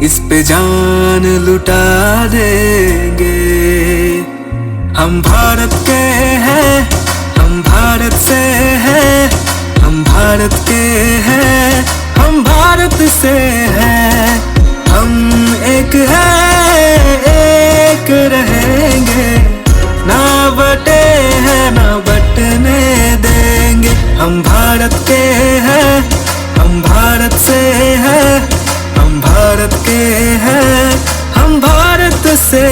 इस पे जान लुटा देंगे। हम भारत के हैं, हम भारत से हैं, हम भारत के हैं, हम भारत से हैं। हम एक हैं, एक रहेंगे, ना बटे हैं ना बटने देंगे। हम भारत के हैं, हम भारत से हैं, हम भारत के हैं, हम भारत से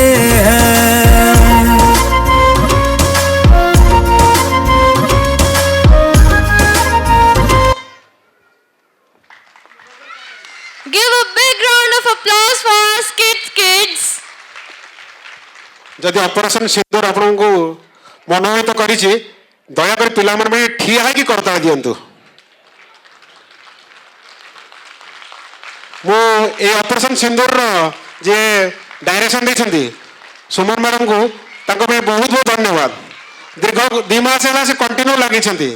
हैं। Give a big round of applause for our kids. जदि ऑपरेशन सिंदूर आपको मनोहित करिछि, दयाकर पिला मन में ठिया है कि करता दियंतु। मो ए ऑपरेशन सिंदूर जे डायरेक्शन देछंती सुमन मैडम को ताको में बहुत बहुत धन्यवाद। दीर्घ 2 मास होला से कंटिन्यू लागि छंती,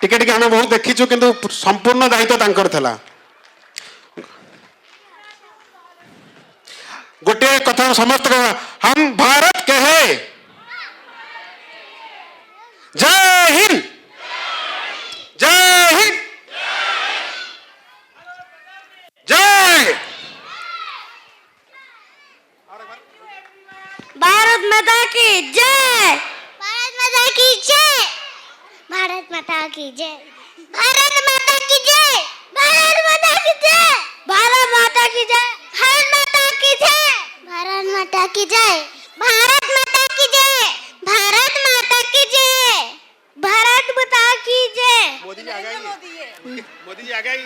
टिके टिके हमें बहुत देखिछु किंतु संपूर्ण दायित्व तांकर थला। गोटे कथा समस्त हम भारत के हैं। जय हिंद, जय हिंद, जय भारत माता की जय, भारत माता की जय, भारत माता की जय, भारत माता की जय, भारत माता की जय, भारत माता की जय, भारत माता की जय, भारत माता की जय, भारत माता की जय, भारत माता की जय, भारत माता की जय। मोदी जी आ गए, मोदी जी आ गए।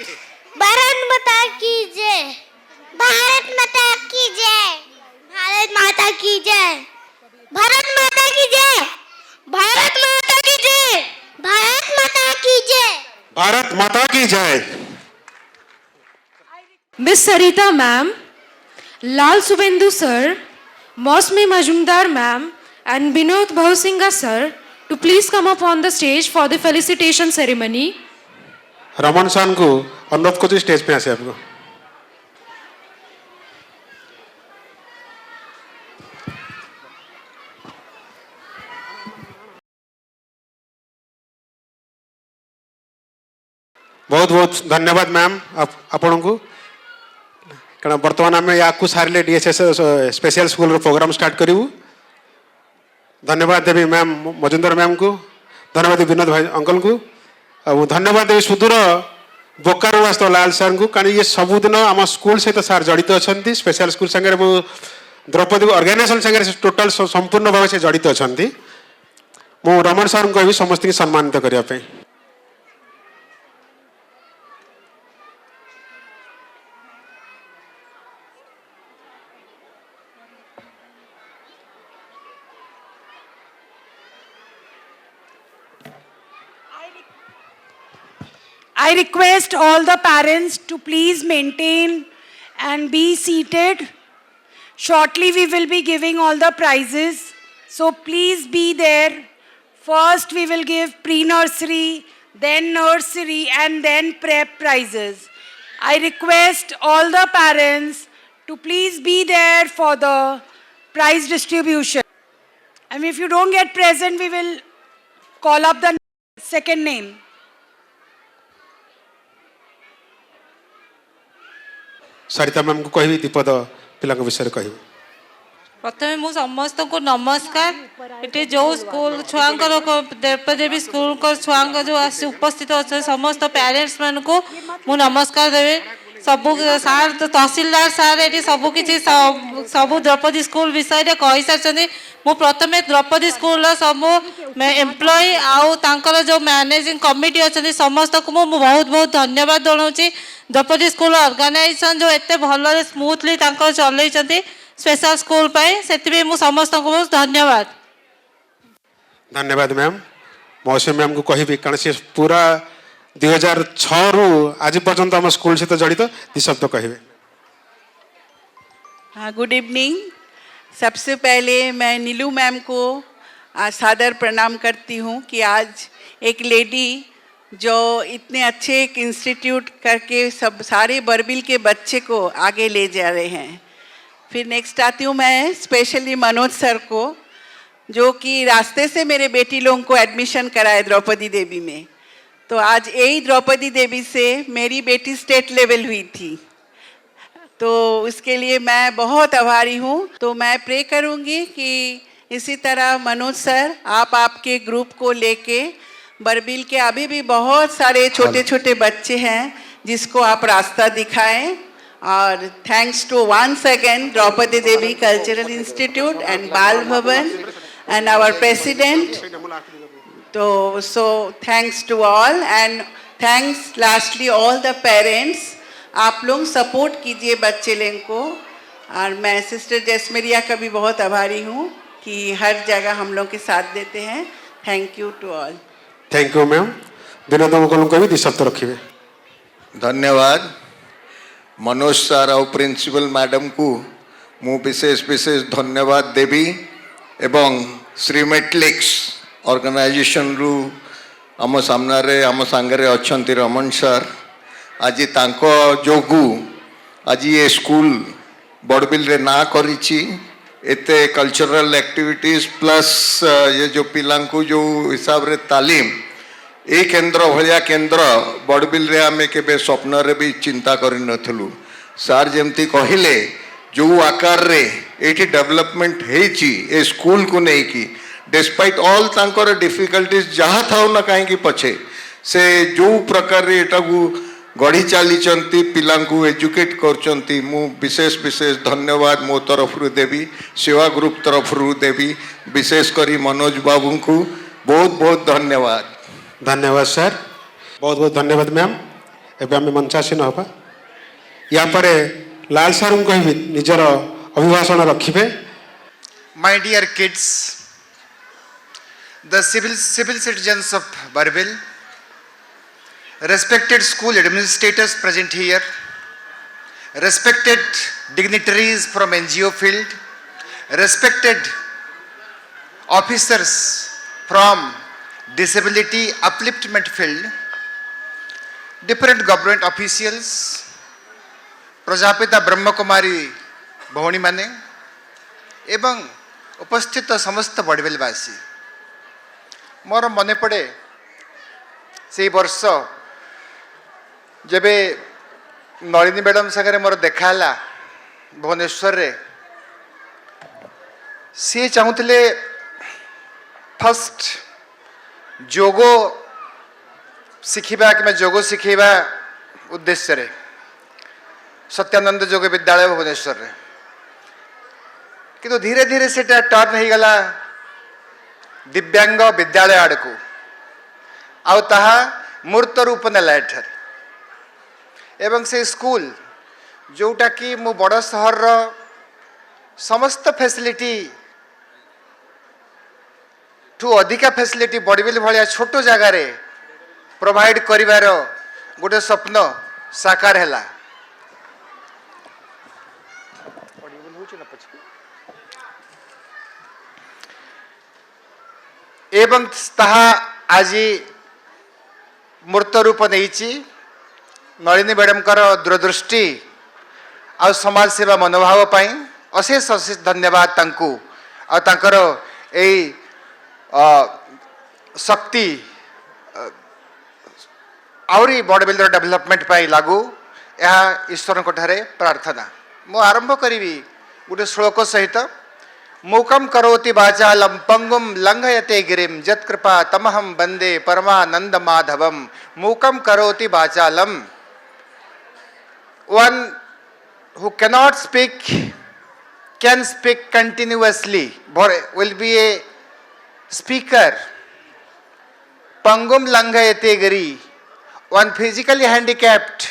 भारत माता की जय, भारत माता की जय, भारत माता की जय, भारत माता की जय, भारत माता की जय, भारत माता की जय, भारत माता की जय। Miss Sarita ma'am, Lal Subendu sir, Mosmi Majumdar ma'am, and Binod Bhausingha sir to please come up on the stage for the felicitation ceremony. Raman सान को अनुरोध को स्टेज पे आसे आपको। बहुत बहुत धन्यवाद मैम आपण को, कारण बर्तमान आम या सारे DSS special school program start करूँ। धन्यवाद देवी मैम मजुंदर मैम को, धन्यवाद देवी विनोद भाई अंकल को, और धन्यवाद देवी सुदूर बोकारो वास्तव लाल सर को, कारण ये सबुदिन आम स्कूल सहित सार जड़ित अच्छा। स्पेशल स्कूल संगे द्रौपदी ऑर्गेनाइजेशन संगे टोटाल संपूर्ण भाव से जड़ित अच्छा। मु रमन सर को समस्त सम्मानित करने। I request all the parents to please maintain and be seated. Shortly we will be giving all the prizes, so please be there. First we will give pre-nursery, then nursery and then prep prizes. I request all the parents to please be there for the prize distribution. And if you don't get present, we will call up the second name. Sarita ma'am को कहि दीपद पिला विषय कहि। प्रथमे मु समस्त को नमस्कार। ये जो स्कूल छुआंकर द्रौपदी देवी स्कूल को छुआंक जो आसी उपस्थित अच्छे समस्त पेरेंट्स मान को मु नमस्कार देवे। सबू सार तहसीलदार सार ये सबकि सबू द्रौपदी स्कूल विषय कही सारी। मु प्रथमे द्रौपदी स्कूल सब एम्प्लॉय आउर जो मैनेजिंग कमिटी अच्छा समस्त को मु बहुत बहुत धन्यवाद जनाऊँगी। द्रौपदी स्कूल ऑर्गेनाइजेशन जो एत भल स्मूथली चल स्पेशल स्कूल से मु समस्त को बहुत धन्यवाद। धन्यवाद मैम। मौसम मैम को कहि कारण से पूरा 2006 रु आज पर्यंत हम स्कूल सहित जड़ित दी शब्द कहे। हाँ, गुड इवनिंग। सबसे पहले मैं नीलू मैम को सादर प्रणाम करती हूँ कि आज एक लेडी जो इतने अच्छे एक इंस्टीट्यूट करके सब सारे बरबिल के बच्चे को आगे ले जा रहे हैं। फिर नेक्स्ट आती हूँ मैं स्पेशली मनोज सर को, जो कि रास्ते से मेरे बेटी लोगों को एडमिशन कराए द्रौपदी देवी में। तो आज यही द्रौपदी देवी से मेरी बेटी स्टेट लेवल हुई थी, तो उसके लिए मैं बहुत आभारी हूँ। तो मैं प्रे करूँगी कि इसी तरह मनोज सर आप आपके ग्रुप को लेके बरबिल के अभी भी बहुत सारे छोटे छोटे बच्चे हैं जिसको आप रास्ता दिखाएं। और thanks to once again Draupadi Devi cultural institute and Bal Bhavan and our president. तो so thanks to all and thanks lastly all the parents. आप लोग सपोर्ट कीजिए बच्चे लोग को। और मैं सिस्टर जैस्मेरिया का भी बहुत आभारी हूँ कि हर जगह हम लोग के साथ देते हैं। Thank you to all. Thank you ma'am. Vinod Mukul को भी दी शब्द रखिए। धन्यवाद। मनोज सर और प्रिंसिपल मैडम को मु विशेष विशेष धन्यवाद देवी एवं श्री मेट्लिक्स ऑर्गेनाइजेशन रु आम सामने आम सांगे अच्छा रमन सर। आज तांको जोगु आज ये स्कूल बड़बिल रे ना करिछि। एते कल्चरल एक्टिविटीज प्लस ये जो पिला को जो हिसाब रे तालीम ए केन्द्र भाया केन्द्र बड़बिल रे आमे केबे स्वप्न रे भी चिंता करि नथलु। सार जेमती कहिले जो आकार रे एठी डेवलपमेंट हेची ए स्कूल को नहीं की डिस्पाइट ऑल तांकर डिफिकल्टीज जहाँ थाउ ना कहीं पछे से जो प्रकार एटा को गढ़ी चली पिला एजुकेट करचंती मु विशेष विशेष धन्यवाद मो तरफ देवी सेवा ग्रुप तरफ देवी विशेष करी मनोज बाबू को बहुत बहुत धन्यवाद। धन्यवाद सर। बहुत बहुत धन्यवाद मैम। एवं आम मंचासीन हवा या पर लाल सर को कहि निजर अभिभाषण रखिबे। My dear kids, the civil citizens of Barbil, respected school administrators present here, respected dignitaries from NGO field, respected officers from disability upliftment field, different government officials, Prajapita Brahma Kumari भौणी माने एवं उपस्थित समस्त बड़बिलवासी, मोर मने पड़े से वर्ष जबे नलिनी मैडम सागर मोर देखाला भुवनेश्वर रे, सी चाहूले फर्स्ट जोगो शिखा कि जोगो शिखेबा उद्देश्य रे सत्यानंद जोग विद्यालय भुवनेश्वर रे, किंतु धीरे धीरे से टर्न हो गला दिव्यांग विद्यालय आड़ को आउ ताहा मूर्त रूप नेला एठारे। एवं से स्कूल जोटा कि मु बड़ सहर समस्त फैसिलिटी ठू अधिका फैसिलिटी बड़बिल भाया छोट जगार प्रोवाइड करिवार गोटे स्वप्न साकार है। एवं ताहा आज मूर्त रूप नहीं नलिनी मैडम दूरदृष्टि आ समाज सेवा मनोभाव पाई अशेष अशेष धन्यवाद तांकु आ तांकर ए शक्ति आउरी बड़बिल डेवलपमेंट पाई लागू यह ईश्वर ठारे प्रार्थना। मु आरंभ करी गोटे श्लोक सहित मूकं करोति वाचालं पंगुम लंघयते गिरिम यत्कृपा तमहं वंदे परमानंद माधवम. मूकं करोति वाचालं. One who cannot speak can speak continuously, will be a speaker. Pangum langhayate giri. One physically handicapped,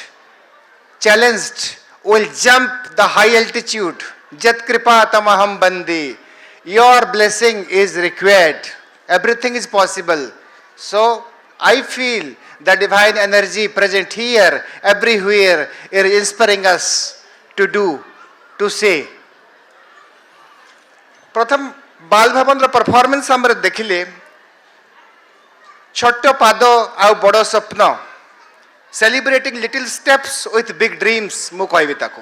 challenged, will jump the high altitude. Jat kripa tamaham bandi. Your blessing is required. Everything is possible. So I feel the divine energy present here, everywhere, is inspiring us to do, to say. प्रथम बाल भवन रो performance हमरे देखिले छोट पाद आ बड़ स्वप्न celebrating little steps with big dreams मु कहबी ताको.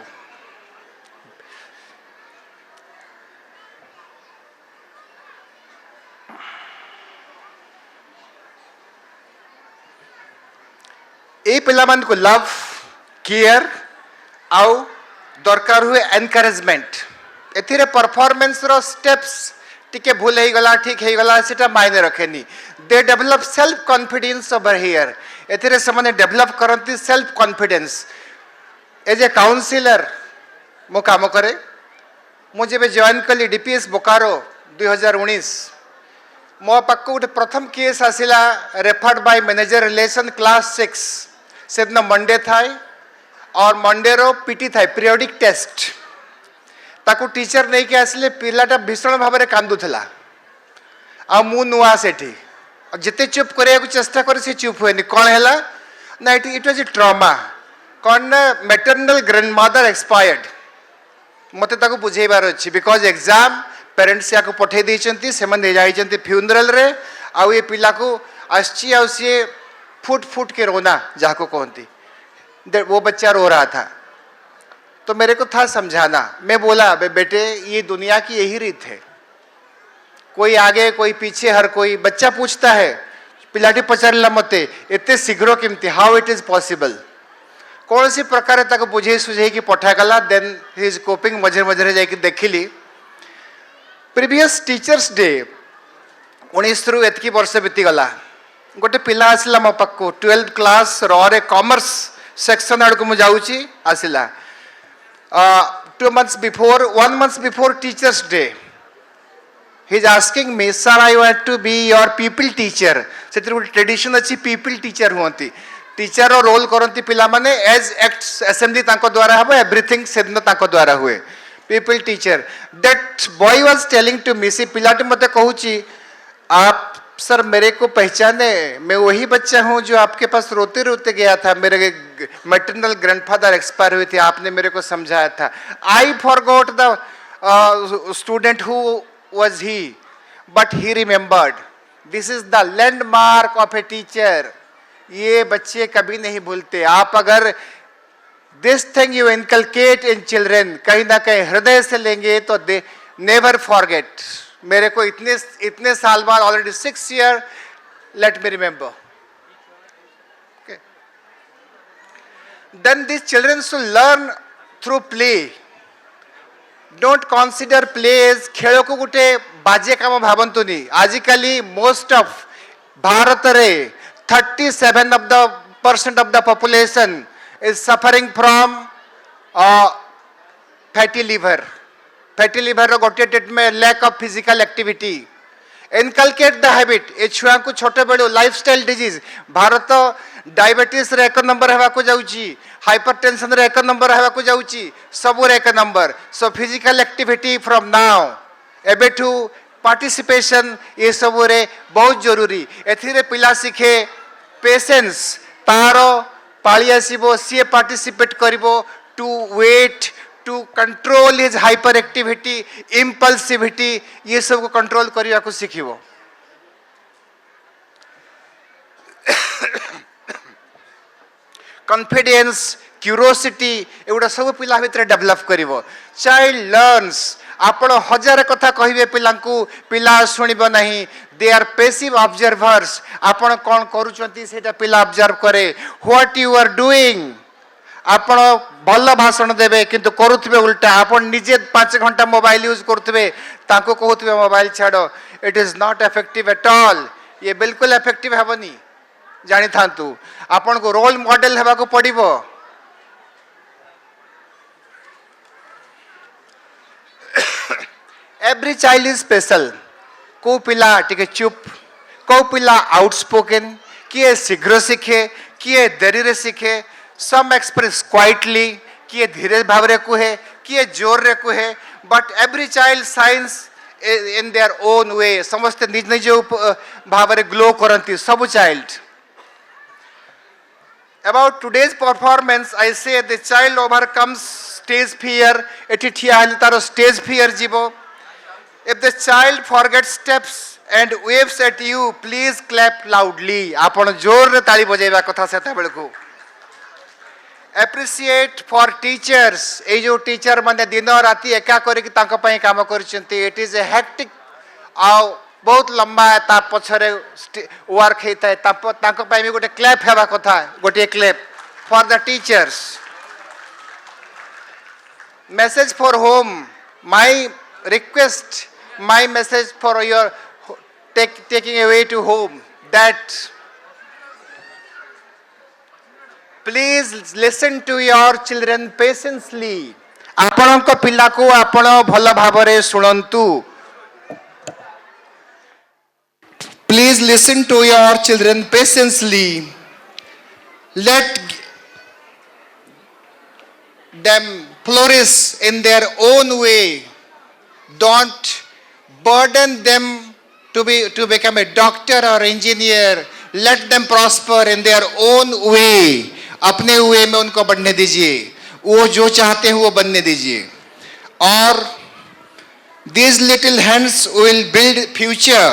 ए पिला मान को लव केयर आउ दरकार हुए एनकरेजमेंट. एथिरे परफॉर्मेंस रो स्टेप्स टिके भूल ही गला ठीक ही गला सेटा मायने रखेनी. They develop self confidence over here. एथिरे समने डेवलप करंती self confidence. As a counsellor मो काम करे. मु जेबे जॉइन कली डीपीएस बोकारो 2019 मो पाक गोटे प्रथम केस आसिला referred by manager relation class 6. से दिन मंडे थाए और मंडे रो पीटी थाए पीरियोडिक टेस्ट. ताकू टीचर नहीं के आसले पिलाटा भीषण भाव में कांदुला आ मु नुआ सेठी जिते चुप करने को चेष्टा कर से चुप हुए कौन है ना इट वाज ए ट्रॉमा. कौन ना मैटरनल ग्रैंडमदर एक्सपायर्ड मते ताकू बुझेबार अछि बिकॉज एग्जाम पेरेंट्स या को पठे देचंती से मन दे जाइचंती फ्यूनरल रे आ ये पिला को आछि आ से फुट फुट के रोना जाको कहती. वो बच्चा रो रहा था तो मेरे को था समझाना. मैं बोला बेटे ये दुनिया की यही रीत है. कोई आगे कोई पीछे हर कोई बच्चा पूछता है पिलाटी पचारा मते एते शीघ्र केमती हाउ इट इज पॉसिबल कौन सी प्रकार तक बुझे सुझे कि पठागला. देन ही इज कोपिंग मझे मझे जाकि देखिली प्रीवियस टीचर्स डे 19 रु एतकी वर्ष बीतीगला. गोटे पिला आसला मो पाखु 12th क्लास रे कॉमर्स सेक्शन आड़ को मुझे आसला. 2 months before, 1 month before Teachers Day, he is asking me, sir, I want to be your people teacher. से ट्रेडिशन अच्छी people teacher हुआंती. टीचर रो रोल करती पिला माने एज एक्ट असेंबली तांको द्वारा हबो एवरीथिंग सेदिन तांको द्वारा हुए. people teacher. That boy was telling to me, से पिलाटी मते कहूची आप सर मेरे को पहचाने मैं वही बच्चा हूँ जो आपके पास रोते रोते गया था. मेरे मैटरनल ग्रैंडफादर एक्सपायर हुए थे आपने मेरे को समझाया था. I forgot the student who was he but he remembered. This is the landmark of a teacher. ये बच्चे कभी नहीं भूलते. आप अगर this thing you inculcate in children कहीं ना कहीं हृदय से लेंगे तो दे नेवर फॉरगेट. मेरे को इतने साल बाद already 6 years let me remember. Okay. Then these children should learn through play. Don't consider play as खेल को गुटे बाजे काम भावंतुनी. आजिकली most of भारत रे 37% of the population is suffering from fatty liver. Fatty liver रो गोटे treatment lack of physical activity. Inculcate the habit. ए छुआ को छोटे बेलू लाइफस्टाइल डिजीज. भारत डायबिटीज रे 1 नंबर हेबा को जाउची. हाइपरटेंशन रे 1 नंबर हेबा को जाउची. सब रे 1 number. So physical activity from now एबे टू पार्टिसिपेशन ये सब रे बहुत जरूरी. एथिरे पिला सिखे पेशेंस. तारो पाळी आसीबो सी पार्टिसिपेट करिवो to wait to control his hyperactivity impulsivity ये सब को कंट्रोल करने को शिखिबो. कॉन्फिडेंस क्यूरोसिटी एगुड़ा सब पिला भितर डेवलप करिवो. Child learns. आपण 1000 कथा कहिबे पिला को पिला सुनिबो नहीं. They are passive observers. आपण कोन करूचंती सेटा पिला ऑब्जर्व करे. व्हाट यू आर डूइंग आपण भल भाषण देवे किंतु करुवे उल्टा आपण निजे 5 घंटा मोबाइल यूज करुवे ताको कहूवे मोबाइल छाड़ it is not effective at all ये बिल्कुल इफेक्टिव हेबनी जानी थांतु आपण को रोल मॉडल हेबा को पड़िबो एवरी चाइल्ड इज स्पेशल को पिला टिके चुप को पिला आउटस्पोकन किए शीघ्र शिखे किए देरी रे शिखे सम एक्सप्रेस क्वाइटली किए धीरे भाव रे कुहे किए जोर रे कुहे but every child shines in their own way समस्त निज निज भाव रे ग्लो करंती सब child about today's performance I say the child overcomes stage fear eti thia hali taro stage fear jibo if the child forgets steps and waves at you please clap loudly apon jor re tali bajaiba katha seta belku appreciate for teachers ei jo teacher mane dino rati eka kori ki tanka pai kaam korichunti it is a hectic बहुत लंबा है ता पछरे work हेता है ताको पाई गोटे clap हेबा कथा गोटे clap for the teachers message for home my request my message for your taking away to home that please listen to your children patiently आपण को पिला को आपण भल भाबरे सुनंतु Please listen to your children patiently. Let them flourish in their own way. Don't burden them to become a doctor or engineer. Let them prosper in their own way. अपने वे में उनको बढ़ने दीजिए वो जो चाहते हैं वो बनने दीजिए और these little hands will build future.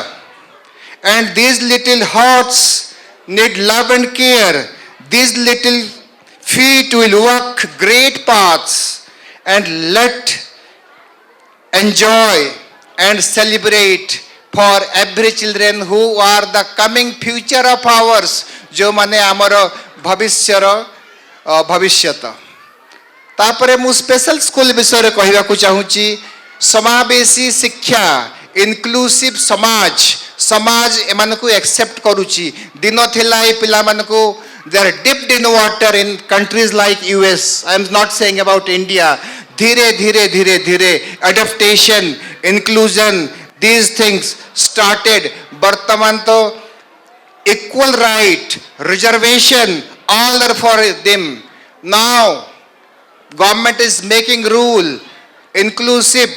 And these little hearts need love and care. These little feet will walk great paths and let enjoy and celebrate for every children who are the coming future of ours. जो माने आमर भविष्यर भविष्यत तापरे मु special school विषय रे कहिबा को चाहूची समावेशी शिक्षा इनक्लूसिव समाज समाज एमान को एक्सेप्ट करूची दिन थिला ए पिला मान को they are dipped in water in countries like US I am not saying about India धीरे धीरे धीरे धीरे adaptation inclusion these things started वर्तमान तो equal right reservation all are for them now government is making rule inclusive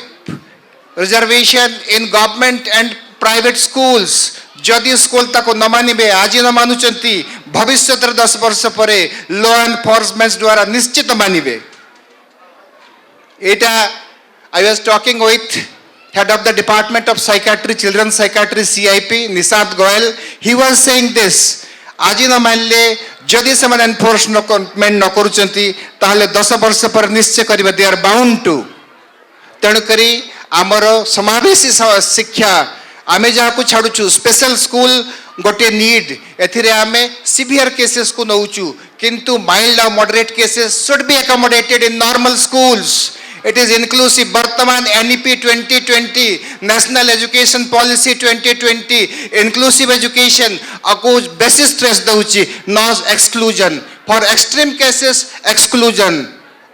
reservation in government and private schools जदि school ताको न मानिबे आज न मानुचंती भविष्य 10 वर्ष परे लॉ एनफोर्समेंट द्वारा निश्चित मानिबे एटा I was talking with head of the department of psychiatry children psychiatry CIP Nishant Goyal he was saying this आज न मानले जदि से माने एनफोर्समेंट न करूचंती ताहले 10 वर्ष पर निश्चय करिबे दे आर बाउंड टू तेणु करी आमर समावेशी शिक्षा आमे जहाँ को छाड़ुचु स्पेशल स्कूल गोटे नीड एथिरे आमे सीवियर केसेस को नौचु किंतु माइल्ड और moderate cases should be accommodated in normal schools it is inclusive वर्तमान NEP 2020 national education policy 2020 inclusive education अको बेसिस स्ट्रेस दउची no exclusion for extreme cases exclusion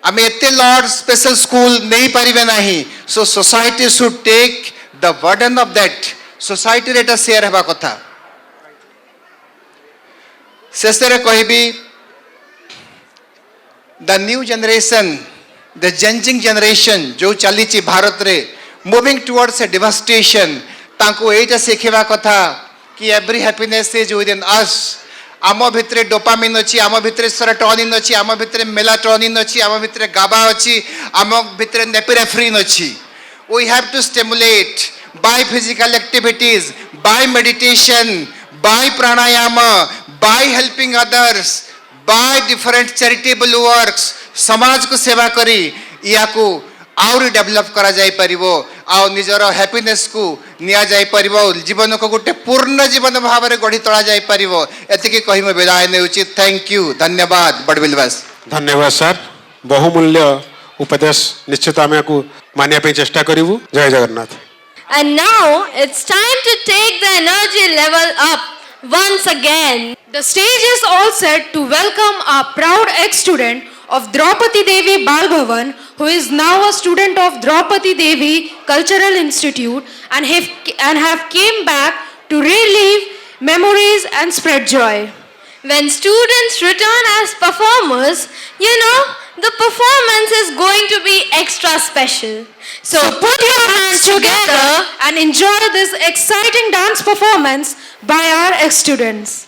आमे एते लॉर्ड स्पेशल स्कूल नहीं परिबे नाही सो society should take the burden of that society रेटा शेयर हेबा कथा शेषरे कहबी the new generation the changing generation जो चली भारत रे मूविंग टुवर्ड्स ए डिवास्टेशन तांको एटा सिखेबा कथा कि every happiness is within us आम भितरे डोपामिन अच्छी आम भितरे सेरोटोनिन अच्छी आम भितरे मेलाटोनिन अच्छी आम भितरे गाबा अच्छी आम भितरे नेपिनेफ्रिन अच्छी we have to stimulate by physical activities, by meditation, by pranayama, by helping others, by different charitable works, समाज को सेवा करी या को और डेवलप करा जाई परिबो आ निजर हैप्पीनेस को निया जाई परिबो जीवन को गोटे पूर्ण जीवन भाव रे गढ़ी तोड़ा जाई परिबो एतिके कहि म विदाय ने उचित थैंक यू धन्यवाद बड़बिलवास धन्यवाद सर। बहुमूल्य उपदेश निश्चित आम मानिया चेष्टा करूँ। जय Jagannath. And now it's time to take the energy level up once again. The stage is all set to welcome our proud ex-student of Draupadi Devi Bal Bhavan, who is now a student of Draupadi Devi Cultural Institute and have came back to relive memories and spread joy. When students return as performers, the performance is going to be extra special. So put your hands together and enjoy this exciting dance performance by our ex-students.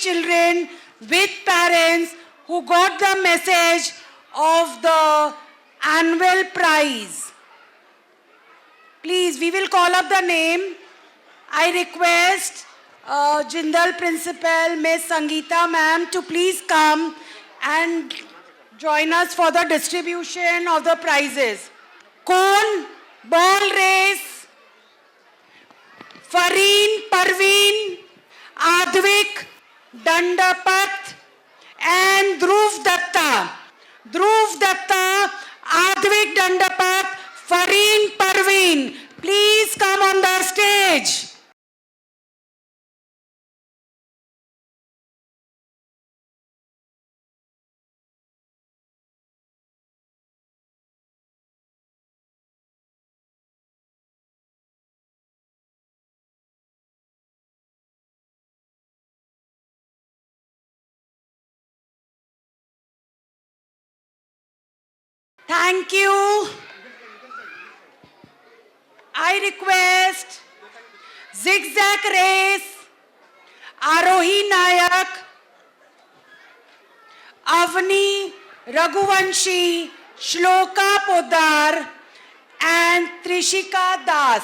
children with parents who got the message of the annual prize. Please, we will call up the name. I request Jindal Principal, Ms. Sangeeta Ma'am, to please come and join us for the distribution of the prizes. Cone, ball race, Fareen, Parveen, Advik, Dandapat, and Dhruv Datta. Dhruv Datta, Advik Dandapat, Fareen, Parveen, please come on the stage. Thank you. I request zigzag race, Arohi Nayak, Avni Raghuvanshi, Shloka Podar, and Trishika Das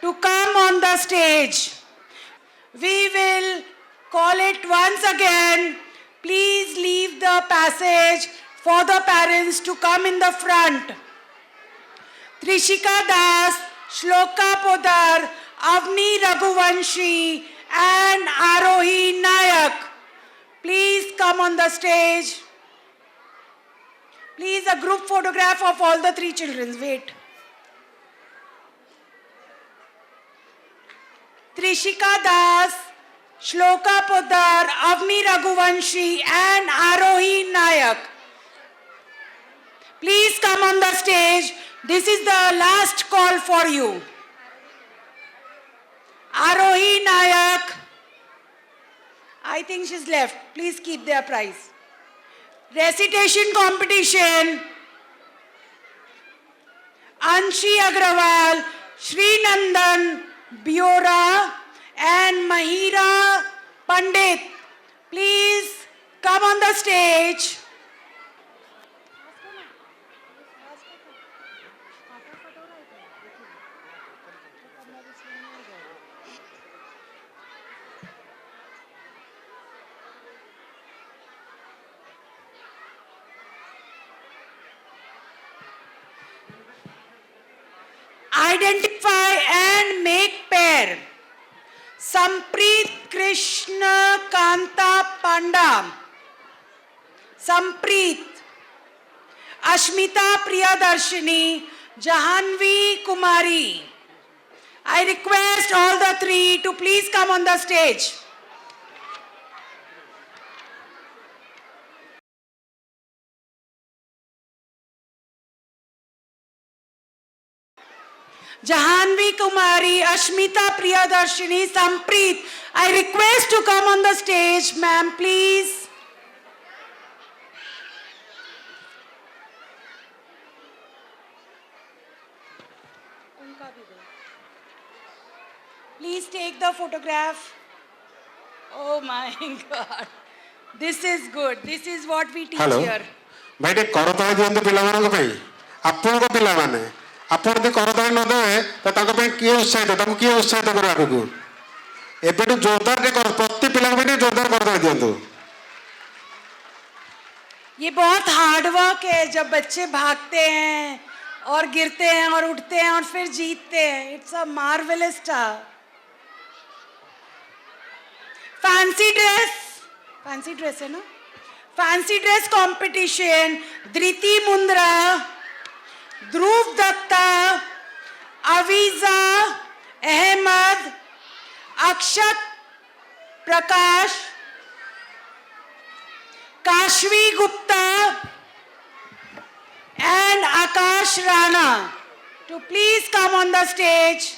to come on the stage. We will call it once again. Please leave the passage for the parents to come in the front. Trishika Das, Shloka Podar, Avni Raghuvanshi, and Arohi Nayak. Please come on the stage. Please, a group photograph of all the three children. Wait. Trishika Das, Shloka Podar, Avni Raghuvanshi, and Arohi Nayak. Please come on the stage. This is the last call for you. Arohi Nayak. I think she's left. Please keep their prize. Recitation competition. Anshi Agrawal, Sri Nandan Biora, and Mahira Pandit. Please come on the stage. Identify and make pair. Sampreet Krishna Kanta Panda. Sampreet. Ashmita Priyadarshini. Jahanvi Kumari. I request all the three to please come on the stage. Jahanvi Kumari, Ashmita Priyadarshini, Sampreet. I request to come on the stage, ma'am, please. Please take the photograph. Oh my God. This is good. This is what we teach here. भाई टे करताली दियंतु पिलामानक पई आपनको पिला माने ଆପଣ ଯଦି କରତାଳି ନ ଦେବେ ତ ତାଙ୍କ ପାଇଁ କିଏ ଉତ୍ସାହିତ ତାଙ୍କୁ କିଏ ଉତ୍ସାହିତ କରିବ ଆଗକୁ ଏବେଠୁ ଜୋରଦାର ପ୍ରତି ପିଲାଙ୍କ ପାଇଁ ଜୋରଦାର କରତାଳି ଦିଅନ୍ତୁ ये बहुत हार्ड वर्क है जब बच्चे भागते हैं और गिरते हैं और उठते हैं और फिर जीतते हैं it's a marvellous task fancy dress है ना fancy dress competition Dhriti Mundra Dhruv Datta Aviza Ahmed Akshat Prakash Kashvi Gupta and Akash Rana to please come on the stage.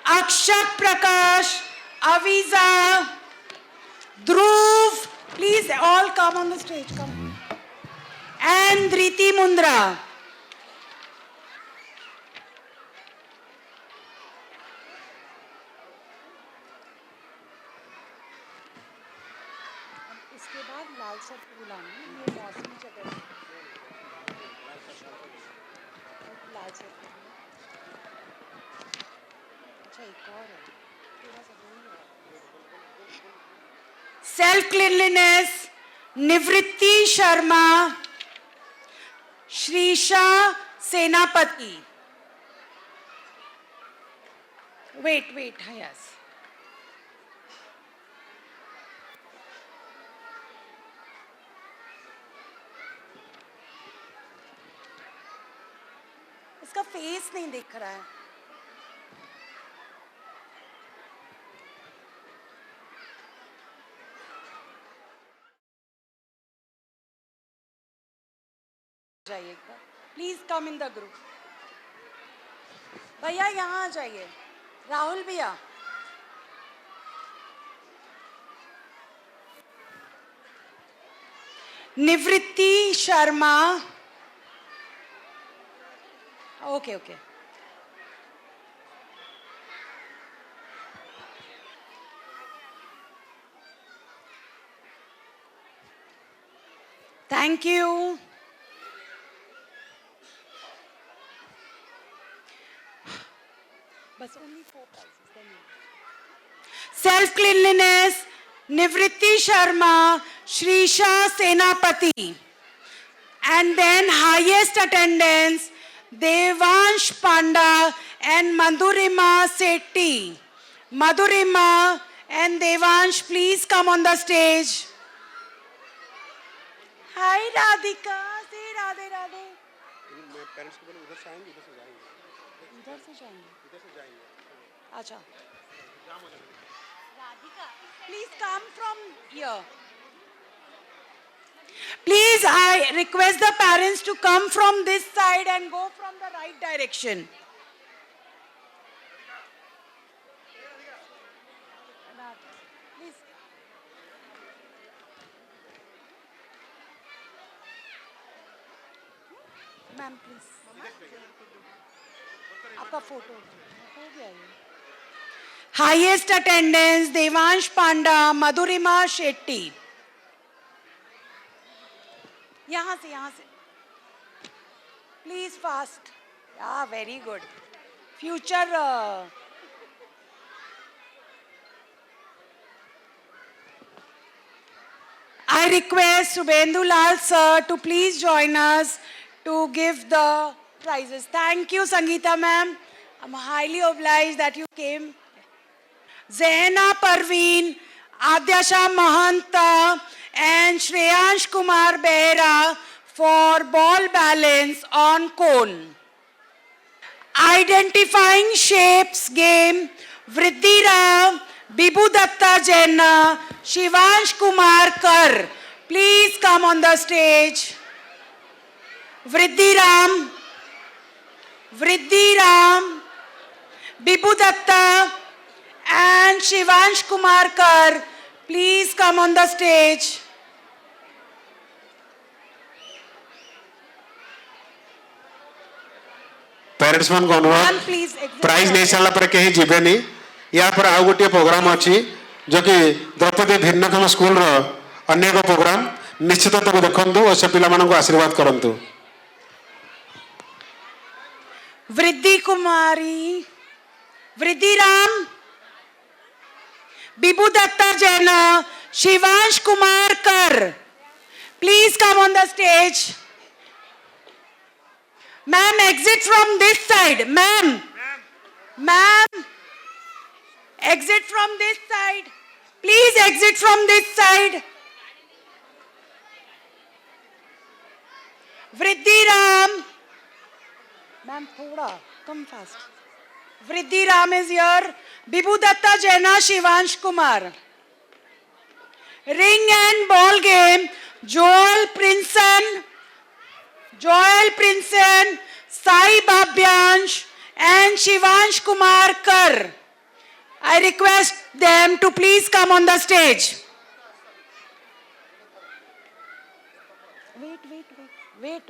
Akshat Prakash, Aviza, Dhruv, please all come on the stage. Come. And Dhriti Mundra. इसके बाद लाल sir को बुलाना ये मौसमी जगह लाल sir अच्छा एक और है सेल्फ क्लीनलीनेस निवृत्ति शर्मा श्रीशा सेनापति वेट यस इसका फेस नहीं दिख रहा है जाइए एक बार please come in the group भैया यहाँ आ जाइए राहुल भैया निवृत्ति Sharma Okay, okay. Thank you. Bas only 4 prizes. Then self-cleanliness, Nivritti Sharma, Shrisha Senapati. And then highest attendance, Devansh Panda and Madhurima Sethi. Madhurima and Devansh, please come on the stage. Hi Radhika, say Radhe Radhe. इधर से जाएंगे अच्छा Radhika please come from here. Please, I request the parents to come from this side and go from the right direction. Please. Ma'am, please. आपका photo हो गया ये. Highest attendance, Devansh Panda, Madhurima Shetty. यहाँ से. Please fast. Yeah, very good. Future. I request Subhendu Lal sir to please join us to give the prizes. Thank you, Sangeeta ma'am. I'm highly obliged that you came. Zehna Parveen, Adyasha Mahanta, and Shreyansh Kumar Behra for ball balance on cone. Identifying shapes game, Vriddhi Ram, Bibu Datta Jaina, Shivansh Kumar Kar. Please come on the stage. Vriddhi Ram, Bibu Datta and Shivansh Kumar Kar. Please come on the stage. Parents मान को अनुरोध prize नहीं सारा पर कहीं जीवेनी या पर आउ गोटे प्रोग्राम अच्छी जो कि द्रौपदी भिन्नक्षम स्कूल रो अनेक प्रोग्राम निश्चित तक देखंतु और से पिला मानन को आशीर्वाद करंतु. वृद्धि कुमारी, वृद्धि Ram, Bibu Datta Jaina, Shivansh Kumar Kar. Please come on the stage. Ma'am, exit from this side. Ma'am, exit from this side. Please exit from this side. Vriddhi Ram. Ma'am, thoda, come fast. Vriddhi Ram is here. Bibu Datta Jaina, Shivansh Kumar. Ring and ball game, Joel Princeton, Sai Babyansh and Shivansh Kumar Kar. I request them to please come on the stage. Wait.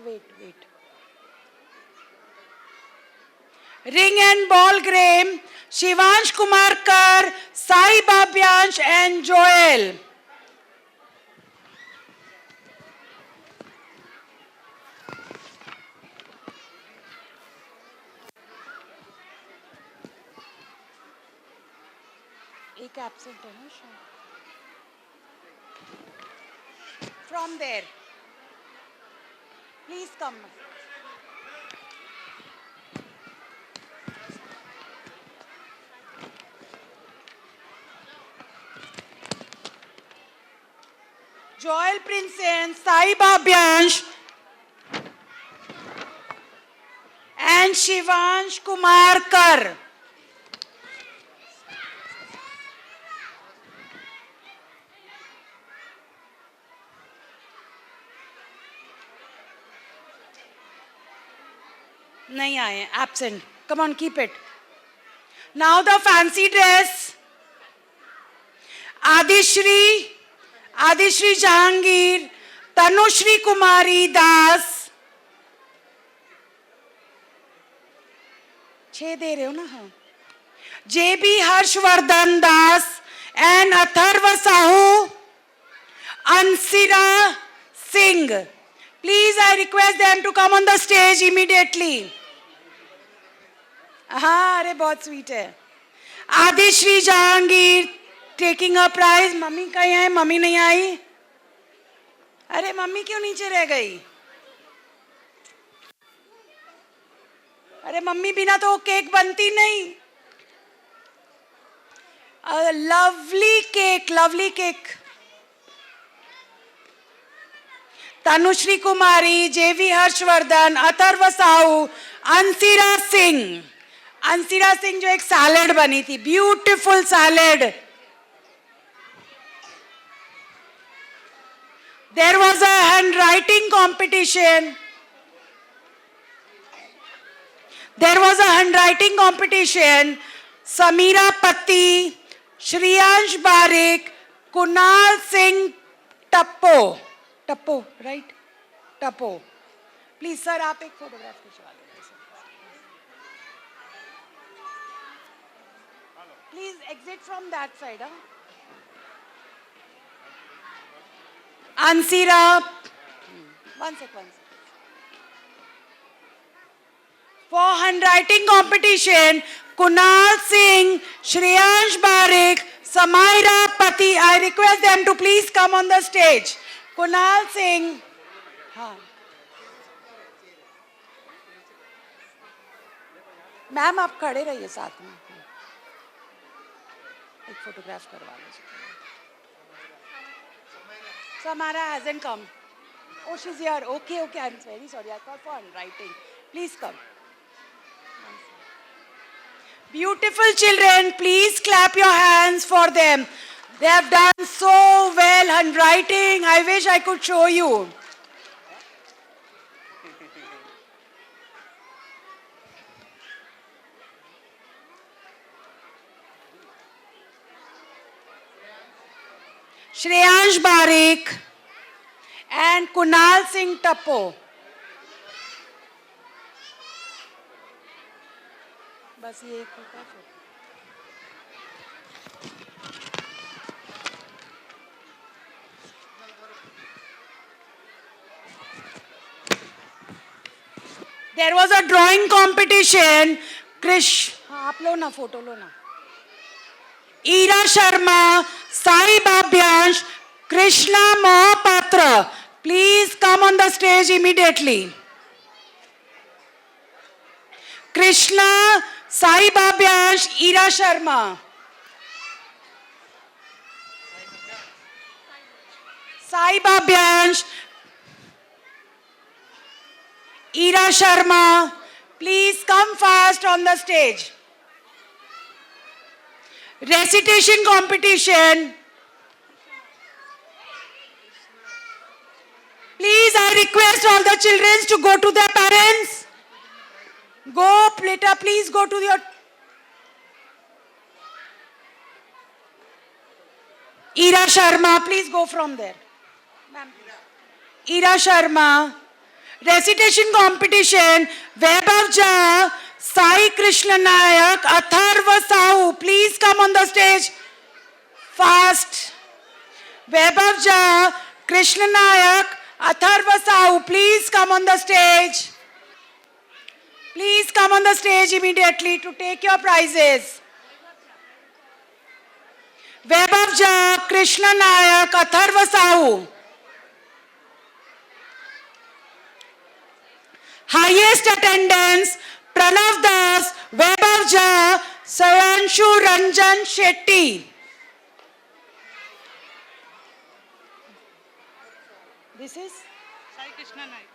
Ring and ball game, Shivansh Kumar Kar, Sai Babyansh and Joel. एक absent है ना शायद. From there. Please come. Joel Princeton, Sai Babyansh and Shivansh Kumar Kar. नहीं आए, absent. Come on, keep it. Now the fancy dress. Adishri Jahangir, Tanushri Kumari Das, 6 दे रहे हो ना? हाँ. JB Harshvardhan Das and Atharva Sahu, Ansira Singh. Please, I request them to come on the stage immediately. हाँ, अरे बहुत sweet है. Adishree Jahangir taking a prize. Mummy कहीं है? मम्मी नहीं आई? अरे मम्मी क्यों नीचे रह गई? अरे मम्मी बिना तो केक बनती नहीं. A lovely cake, lovely cake. Tanushri Kumari, JV Harshvardhan, Atharva Sahu, Ansira Singh. Ansira Singh जो एक सैलेड बनी थी, beautiful salad. There was a handwriting competition. There was a handwriting competition. Samira Patti, Shriyansh Barik, Kunal Singh Tappo. Tappo, right? Tappo. Please, sir, आप एक photograph खिंचवा दो. Please exit from that side. Huh? Ansira. One sec. For handwriting competition, Kunal Singh, Shreyansh Barik, Samaira Pati. I request them to please come on the stage. Kunal Singh. हाँ. Ma'am आप खड़े रहिए साथ में. एक photograph करवा लो. Samara hasn't come. Oh, she's here. Okay. I'm very sorry. I thought for handwriting. Please come. Beautiful children, please clap your hands for them. They have done so well handwriting. I wish I could show you. Shreyansh Barik and Kunal Singh Tappo. बस ये एक होगा. There was a drawing competition. Krish, आप लो ना photo लो ना. Ira Sharma, Sai Babyansh, Krishna Mohapatra. Please come on the stage immediately. Krishna, Sai Babyansh, Ira Sharma. Sai Babyansh, Ira Sharma. Please come fast on the stage. Recitation competition. Please, I request all the children to go to their parents. Go, Pleta, please go to your... Ira Sharma, please go from there. Ira Sharma. Recitation competition. Vaibhav Jha, Sai Krishna Nayak, Atharva Sahu. Please come on the stage. Fast. Vaibhav Jha, Krishna Nayak, Atharva Sahu. Please come on the stage. Please come on the stage immediately to take your prizes. Vaibhav Jha, Krishna Nayak, Atharva Sahu. Highest attendance, Pranav Das, Vaibhav Jha, Sayanshu Ranjan Shetty. This is Sai Krishna Nayak.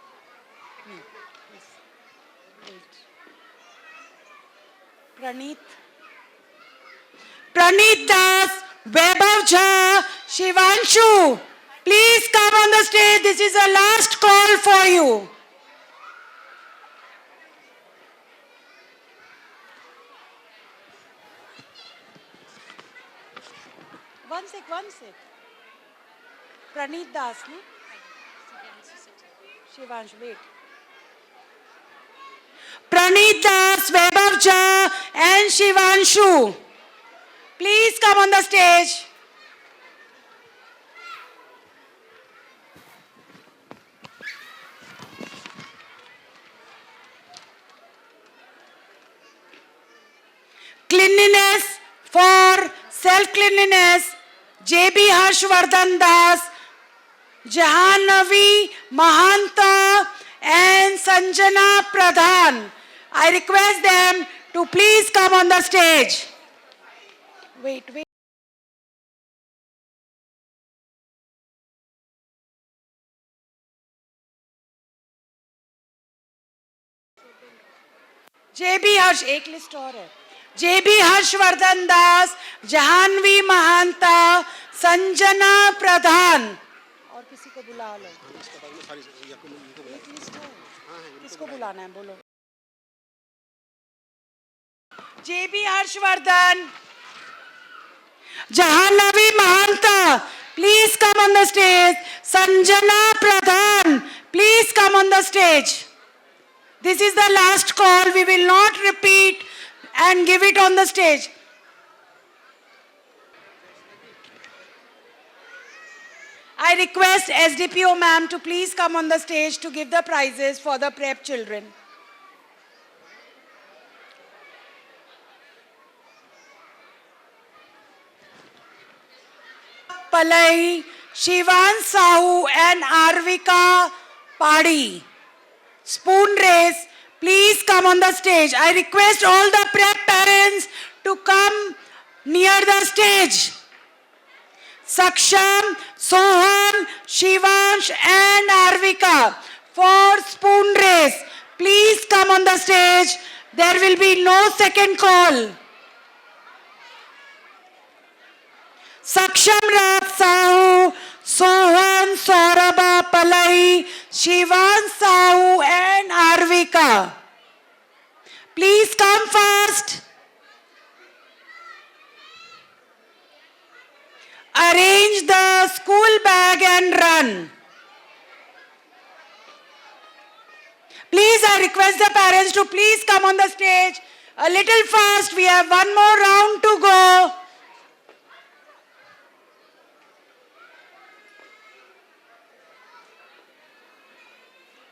Praneeth Das, Vaibhav Jha, Shivanshu. Please come on the stage. This is a last call for you. One sec. Praneeth Das, no? Shivanshu, wait. Praneeth Das, Das, Vaibhav Jha and Shivanshu. Please come on the stage. Cleanliness for self-cleanliness, JB Harshvardhan Das, Jahannavi Mahanta and Sanjana Pradhan. I request them to please come on the stage. Wait. एक list और है. JB Harshvardhan दास, जहानवी महांता, संजना प्रधान और किसी को बुला लो. किसको बुलाना है बोलो. JB Harshvardhan, Jahannavi Mahanta, please come on the stage. Sanjana Pradhan, please come on the stage. This is the last call. We will not repeat and give it on the stage. I request SDPO ma'am to please come on the stage to give the prizes for the prep children. Palai, Shivan Sahu and Arvika Padi. Spoon race, please come on the stage. I request all the prep parents to come near the stage. Saksham, Sohan, Shivansh and Arvika for spoon race. Please come on the stage. There will be no second call. Saksham Raj Sahu, Sohan, Saurabha Palai, Shivan Sahu and Arvika. Please come fast. Arrange the school bag and run. Please, I request the parents to please come on the stage. A little fast. We have one more round to go.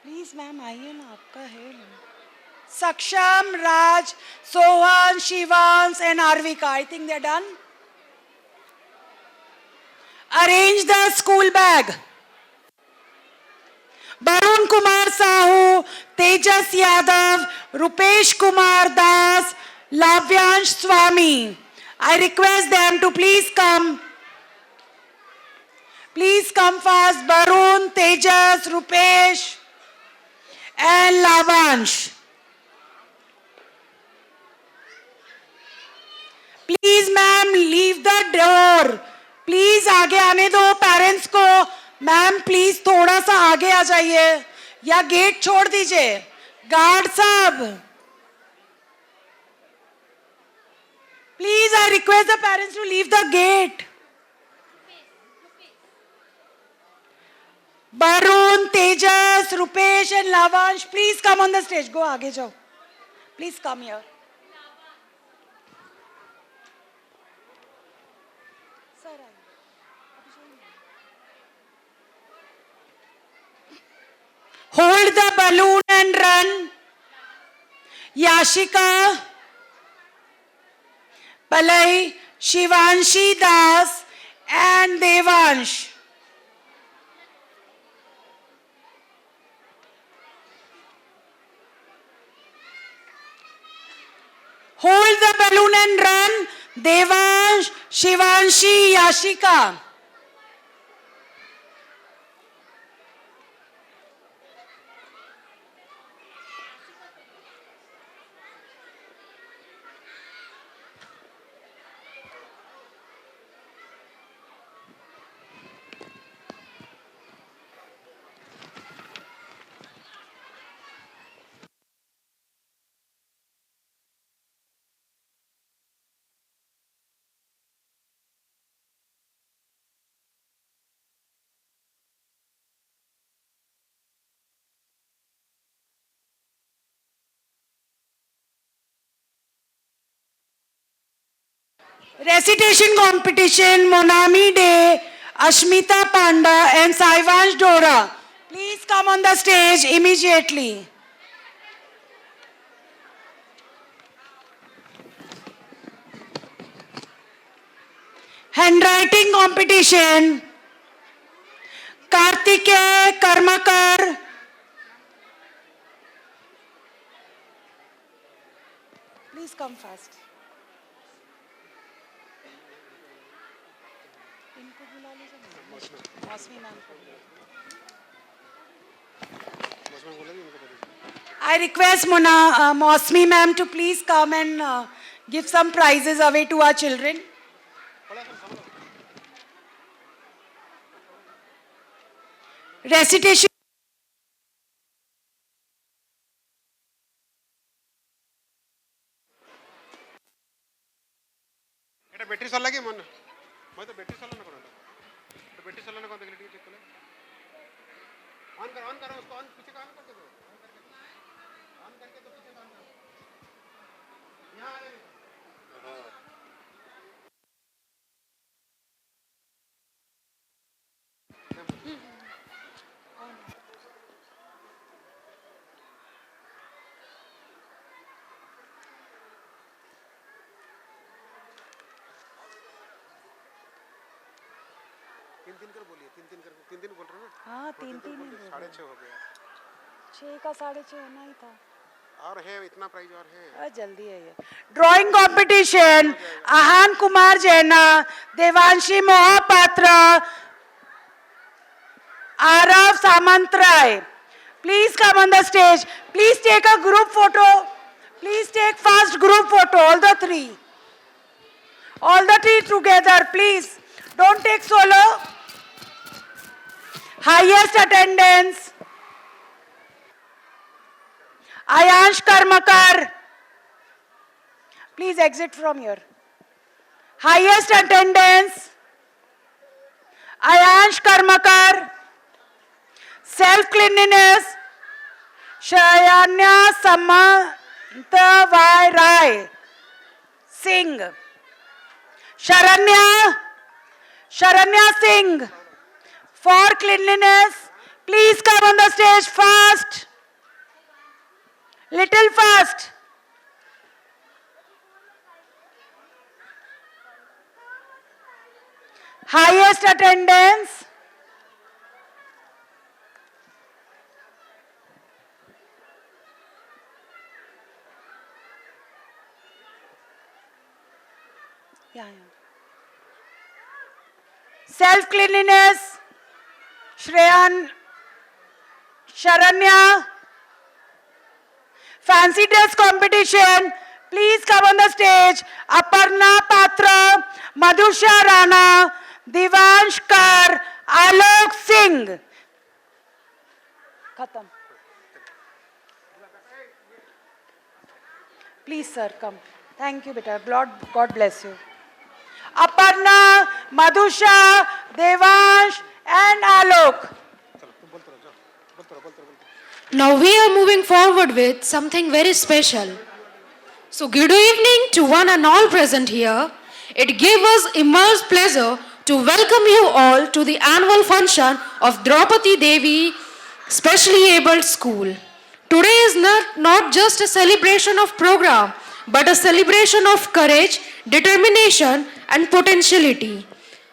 Please, ma'am, आइए ना, आपका है ना. Saksham, Raj, Sohan, Shivans and Arvika. I think they're done. Arrange the school bag. Barun Kumar Sahu, Tejas Yadav, Rupesh Kumar Das, Lavyansh Swami. I request them to please come. Please come fast. Barun, Tejas, Rupesh and Lavansh. Please ma'am, leave the door. Please आगे आने दो parents को. Ma'am please थोड़ा सा आगे आ जाइए या gate छोड़ दीजिए. गार्ड साहब, please I request the parents to leave the gate. Barun, Tejas, Rupesh and Lavansh, please come on the stage. Go आगे जाओ. Please come here. Hold the balloon and run. Yashika, Palai, Shivanshi Das and Devansh. Hold the balloon and run. Devansh, Shivanshi, Yashika. Recitation competition, Monami Day, Ashmita Panda and Saivansh Dora. Please come on the stage immediately. Handwriting competition, Kartikeya Karmakar. Please come fast. I request Mosmi ma'am to please come and give some prizes away to our children. Recitation. এটা battery Sarala কি মন মই তো battery Sarala না করো তো battery Sarala না কর দেখলে ঠিক চেক করে ऑन करो उसको ऑन पीछे का ऑन करके दो ऑन करके तो पीछे का ऑन करो यहां आ जाए तीन कर बोलिए तीन दिन बोल रहे हो ना हाँ तीन तीन ही 6:30 हो गया 6 का 6:30 होना ही था और है इतना प्राइस और है जल्दी है ये drawing competition Aahan Kumar Jaina Devanshi Mohapatra Aarav Samantaray please come on the stage please take a group photo please take fast group photo all the three together please don't take solo highest attendance Ayansh Karmakar please exit from here highest attendance Ayansh Karmakar self cleanliness Shayanya Samantavai Rai Singh Sharanya Singh for cleanliness please come on the stage fast little fast highest attendance self cleanliness Sharanya fancy dress competition please come on the stage Aparna Patra Madhusha Rana Divansh Kar Alok Singh khatam please sir come thank you beta God bless you Aparna, Madhusha, Devansh and Alok. Now we are moving forward with something very special. So good evening to one and all present here. It gives us immense pleasure to welcome you all to the annual function of Draupadi Devi Specially Abled School. Today is not just a celebration of program, but a celebration of courage, determination and potentiality.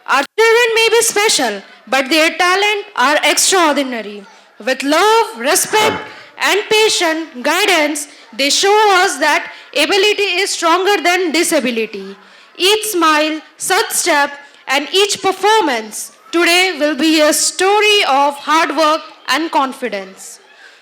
Our children may be special, but their talent are extraordinary. With love, respect and patient guidance, they show us that ability is stronger than disability. Each smile, such step and each performance today will be a story of hard work and confidence.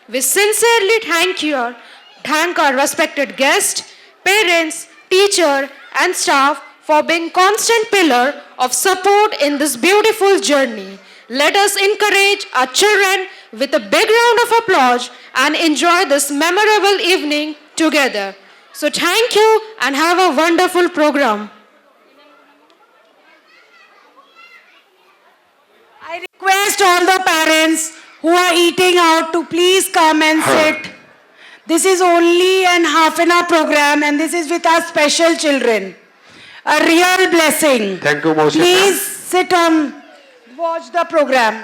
We sincerely thank our respected guests, parents, teacher and staff for being constant pillar of support in this beautiful journey. Let us encourage our children with a big round of applause and enjoy this memorable evening together. So thank you and have a wonderful program. I request all the parents who are eating out to please come and sit. This is only an half an hour program and this is with our special children. a real blessing. Thank you, Mausi. Please sit on, watch the program.